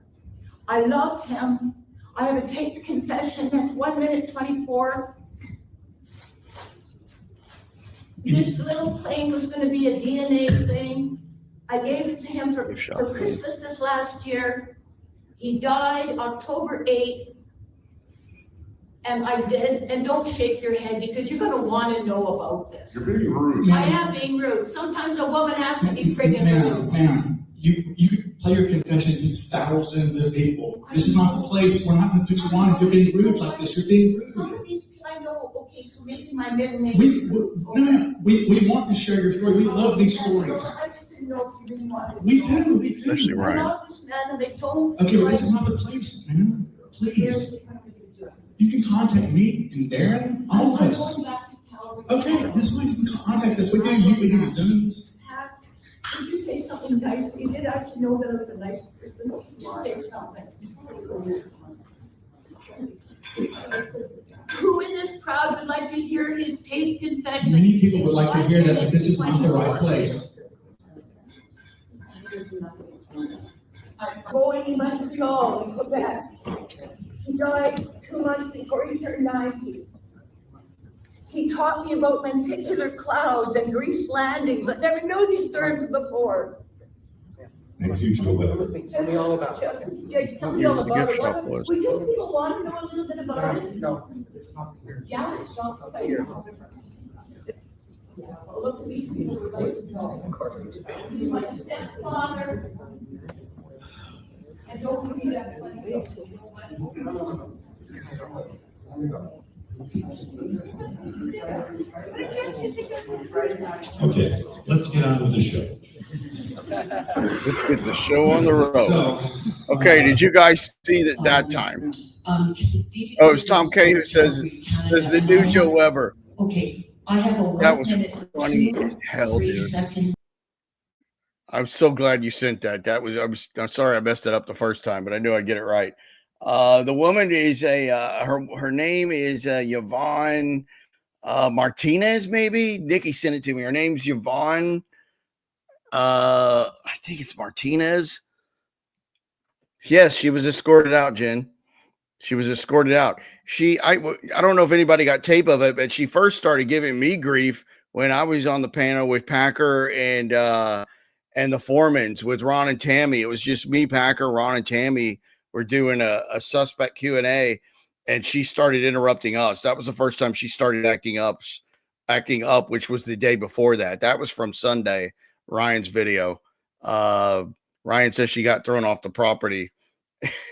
I loved him. I have a taped confession that's 1 minute 24. This little plane was going to be a DNA thing. I gave it to him for Christmas this last year. He died October 8th. And I did, and don't shake your head because you're going to want to know about this. You're being rude. I am being rude. Sometimes a woman has to be friggin' rude. Ma'am, you could play your confession to thousands of people. This is not the place. We're not going to put you on if you're being rude like this. You're being rude. Some of these people I know, okay, so maybe my middle name. We want to share your story. We love these stories. I just didn't know if you really wanted to. We do. Especially I Ryan. love this man and they told me. Okay, but this is not the place, man. Please. You can contact me and Darren, all of us. Okay, this way you can contact us. We do Zooms. Did you say something nice? You did actually know that I was a nice person. You say something. Who in this crowd would like to hear his taped confession? Many people would like to hear that, but this is not the right place. I'm going to Montreal in Quebec. He died 2 months before he turned 90. He taught me about lenticular clouds and grease landings. I never knew these terms before. Thank you, Joe Weber. Tell me all about it. Yeah, tell me all about it. Would you people want to know a little bit about it? No, it's not here. Yeah, it's not here. Well, look at these people would like to know. He's my stepfather. And don't forget that. Okay, let's get on with the show. Let's get the show on the road. So, Okay, did you guys see that time? Oh, it was Tom K who says the new Joe Weber. Okay, I have a That was 1 minute, funny 2 as hell, 3 dude. second. I'm so glad you sent that. I'm sorry I messed it up the first time, but I knew I'd get it right. The woman is her name is Yvonne Martinez, maybe. Nikki sent it to me. Her name's Yvonne. I think it's Martinez. Yes, she was escorted out, Jen. She was escorted out. I don't know if anybody got tape of it, but she first started giving me grief when I was on the panel with Packer and the Foremans with Ron and Tammy. It was just me, Packer, Ron, and Tammy were doing a suspect Q&A, and she started interrupting us. That was the first time she started acting up, which was the day before that. That was from Sunday, Ryan's video. Ryan says she got thrown off the property.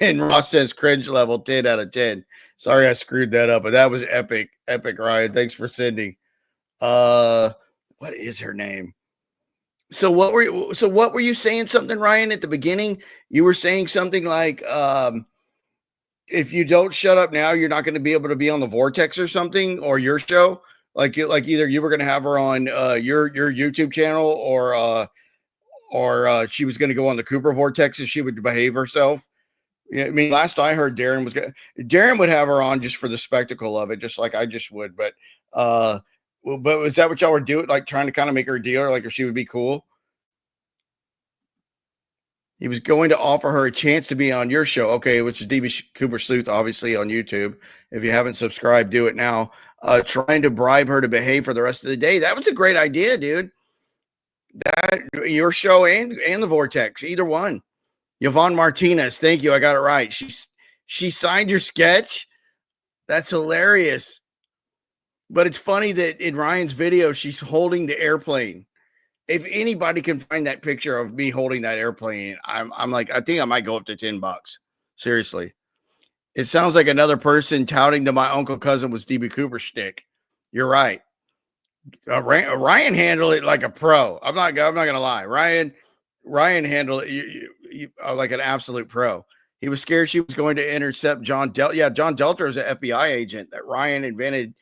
And Ross says cringe level 10 out of 10. Sorry I screwed that up, but that was epic. Epic, Ryan. Thanks for sending. What is her name? So what were you saying something, Ryan, at the beginning? You were saying something like if you don't shut up now, you're not going to be able to be on the Vortex or something, or your show. Like either you were going to have her on your YouTube channel, or she was going to go on the Cooper Vortex if she would behave herself. Yeah, I mean, last I heard, Darren would have her on just for the spectacle of it, just like I just would. But was that what y'all were doing? Like trying to kind of make her a dealer, like if she would be cool? He was going to offer her a chance to be on your show. Okay, which is B.Cooper Sleuth, obviously on YouTube. If you haven't subscribed, do it now. Trying to bribe her to behave for the rest of the day. That was a great idea, dude. That your show and the Vortex, either one. Yvonne Martinez, thank you. I got it right. She signed your sketch. That's hilarious. But it's funny that in Ryan's video, she's holding the airplane. If anybody can find that picture of me holding that airplane, I'm like, I think I might go up to $10. Seriously. It sounds like another person touting that my uncle cousin was B.Cooper shtick. You're right. Ryan handled it like a pro. I'm not gonna lie. Ryan handled it like an absolute pro. He was scared she was going to intercept John Delta. Yeah, John Delta is an FBI agent that Ryan invited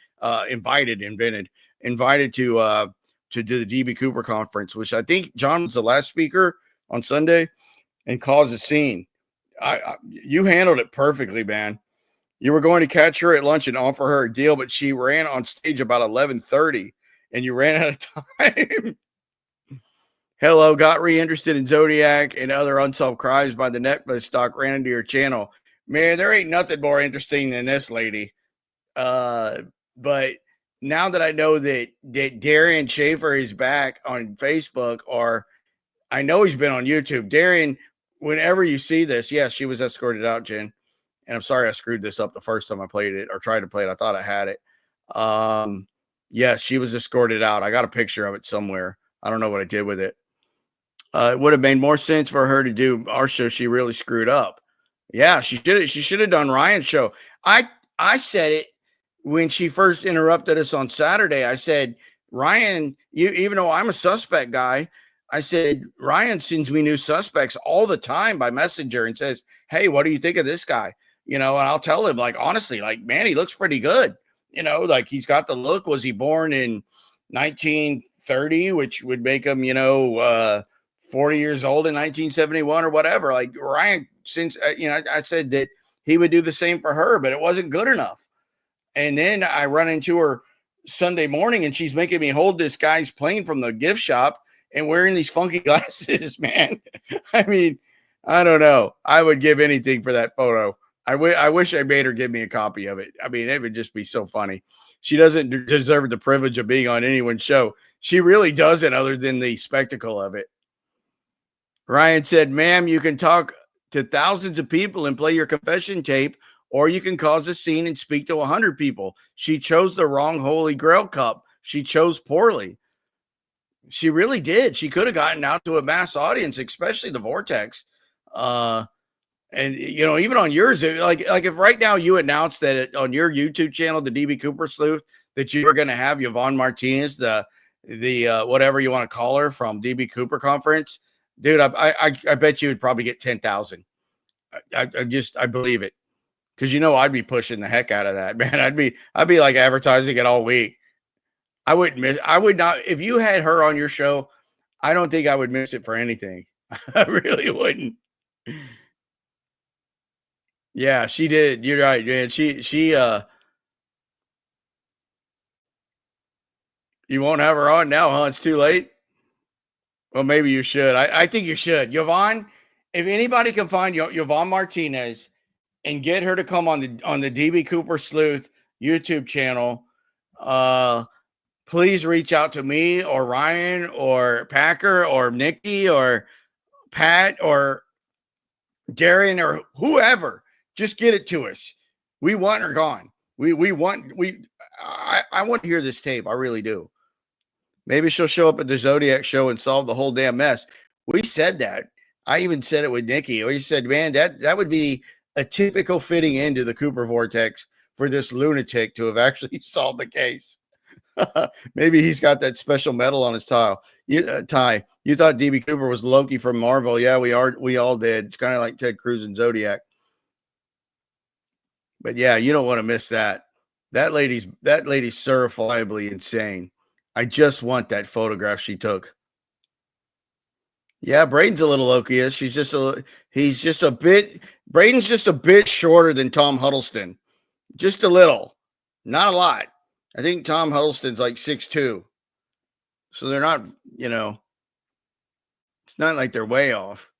to do the B.Cooper conference, which I think John was the last speaker on Sunday, and caused a scene. You handled it perfectly, man. You were going to catch her at lunch and offer her a deal, but she ran on stage about 11:30, and you ran out of time. Hello, got re-interested in Zodiac and other unsolved crimes by the Netflix doc, ran into your channel. Man, there ain't nothing more interesting than this lady. But now that I know that Darian Schaefer is back on Facebook, or I know he's been on YouTube. Darian, whenever you see this, yes, she was escorted out, Jen. And I'm sorry I screwed this up the first time I played it or tried to play it. I thought I had it. Yes, she was escorted out. I got a picture of it somewhere. I don't know what I did with it. It would have made more sense for her to do our show. She really screwed up. Yeah, she should have done Ryan's show. I said it when she first interrupted us on Saturday. I said, Ryan, even though I'm a suspect guy, I said, Ryan sends me new suspects all the time by messenger and says, hey, what do you think of this guy? And I'll tell him, like, honestly, like, man, he looks pretty good. Like he's got the look. Was he born in 1930, which would make him, 40 years old in 1971 or whatever? Like Ryan, since, I said that he would do the same for her, but it wasn't good enough. And then I run into her Sunday morning and she's making me hold this guy's plane from the gift shop and wearing these funky glasses, man. I mean, I don't know. I would give anything for that photo. I wish I made her give me a copy of it. I mean, it would just be so funny. She doesn't deserve the privilege of being on anyone's show. She really doesn't, other than the spectacle of it. Ryan said, ma'am, you can talk to thousands of people and play your confession tape, or you can cause a scene and speak to 100 people. She chose the wrong Holy Grail cup. She chose poorly. She really did. She could have gotten out to a mass audience, especially the Vortex. And even on yours, like if right now you announced that on your YouTube channel, the DB Cooper Sleuth, that you were going to have Yvonne Martinez, the whatever you want to call her from DB Cooper Confrence, dude, I bet you would probably get 10,000. I believe it, because I'd be pushing the heck out of that, man. I'd be like advertising it all week. I would not, if you had her on your show, I don't think I would miss it for anything. I really wouldn't. Yeah, she did. You're right, man. She you won't have her on now, huh? It's too late. Well, maybe you should. I think you should. Yvonne, if anybody can find Yvonne Martinez and get her to come on the DB Cooper Sleuth YouTube channel, please reach out to me or Ryan or Packer or Nikki or Pat or Darren or whoever. Just get it to us. We want her gone. I want to hear this tape. I really do. Maybe she'll show up at the Zodiac show and solve the whole damn mess. We said that. I even said it with Nikki. We said, man, that would be a typical fitting into the Cooper vortex for this lunatic to have actually solved the case. Maybe he's got that special medal on his tie. You thought DB Cooper was Loki from Marvel. Yeah, we all did. It's kind of like Ted Cruz and Zodiac. But yeah, you don't want to miss that. That lady's certifiably insane. I just want that photograph she took. Yeah, Braden's a little Loki-ish. Braden's just a bit shorter than Tom Huddleston. Just a little. Not a lot. I think Tom Huddleston's like 6'2". So they're not, it's not like they're way off.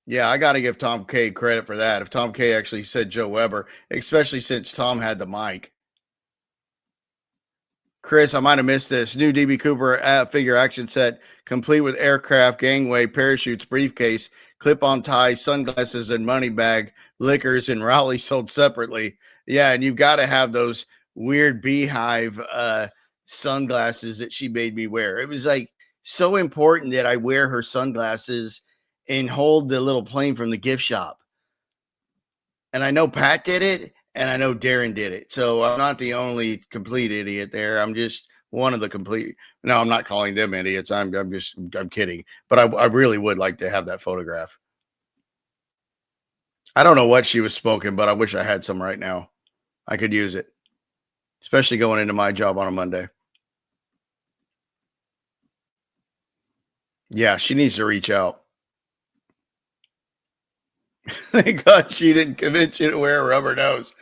Yeah, I got to give Tom K credit for that. If Tom K actually said Joe Weber, especially since Tom had the mic. Chris, I might have missed this. New DB Cooper figure action set, complete with aircraft, gangway, parachutes, briefcase, clip-on ties, sunglasses, and money bag, liquors, and Raleigh sold separately. Yeah, and you've got to have those weird beehive sunglasses that she made me wear. It was like so important that I wear her sunglasses and hold the little plane from the gift shop. And I know Pat did it. And I know Darren did it. So I'm not the only complete idiot there. I'm just one of the complete. No, I'm not calling them idiots. I'm kidding. But I really would like to have that photograph. I don't know what she was smoking, but I wish I had some right now. I could use it, especially going into my job on a Monday. Yeah, she needs to reach out. Thank God she didn't convince you to wear a rubber nose.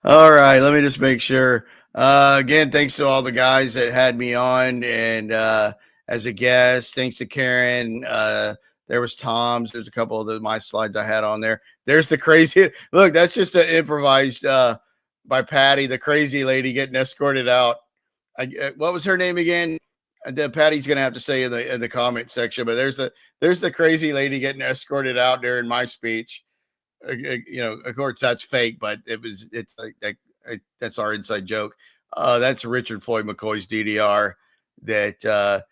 All right, let me just make sure. Again, thanks to all the guys that had me on and as a guest. Thanks to Karen. There was Tom's. There's a couple of my slides I had on there. There's the crazy. Look, that's just an improvised by Patty, the crazy lady getting escorted out. What was her name again? Patty's gonna have to say in the comment section, but there's the crazy lady getting escorted out during my speech. Of course that's fake, but it's like that's our inside joke. That's Richard Floyd McCoy's DDR. That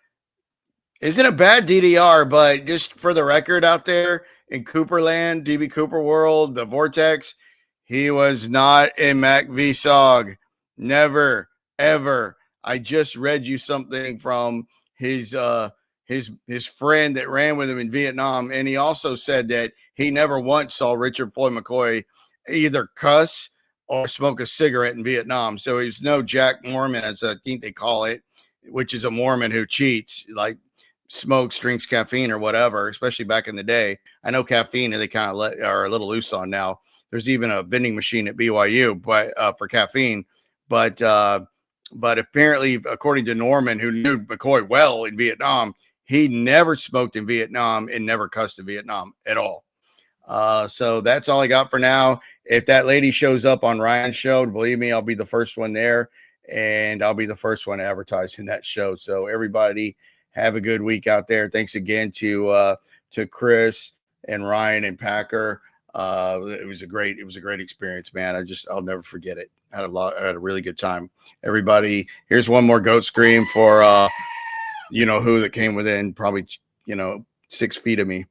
isn't a bad DDR, but just for the record out there in Cooperland, DB Cooper world, the Vortex, he was not in Mac V SOG. Never, ever. I just read you something from his friend that ran with him in Vietnam, and he also said that he never once saw Richard Floyd McCoy either cuss or smoke a cigarette in Vietnam. So he's no Jack Mormon, as I think they call it, which is a Mormon who cheats, like smokes, drinks caffeine or whatever, especially back in the day. I know caffeine they kind of are a little loose on now. There's even a vending machine at BYU, but for caffeine. But apparently, according to Norman, who knew McCoy well in Vietnam, he never smoked in Vietnam and never cussed in Vietnam at all. So that's all I got for now. If that lady shows up on Ryan's show, believe me, I'll be the first one there, and I'll be the first one to advertise in that show. So everybody have a good week out there. Thanks again to Chris and Ryan and Packer. It was a great experience, man. I'll never forget it. I had a really good time. Everybody, here's one more goat scream for who that came within probably 6 feet of me.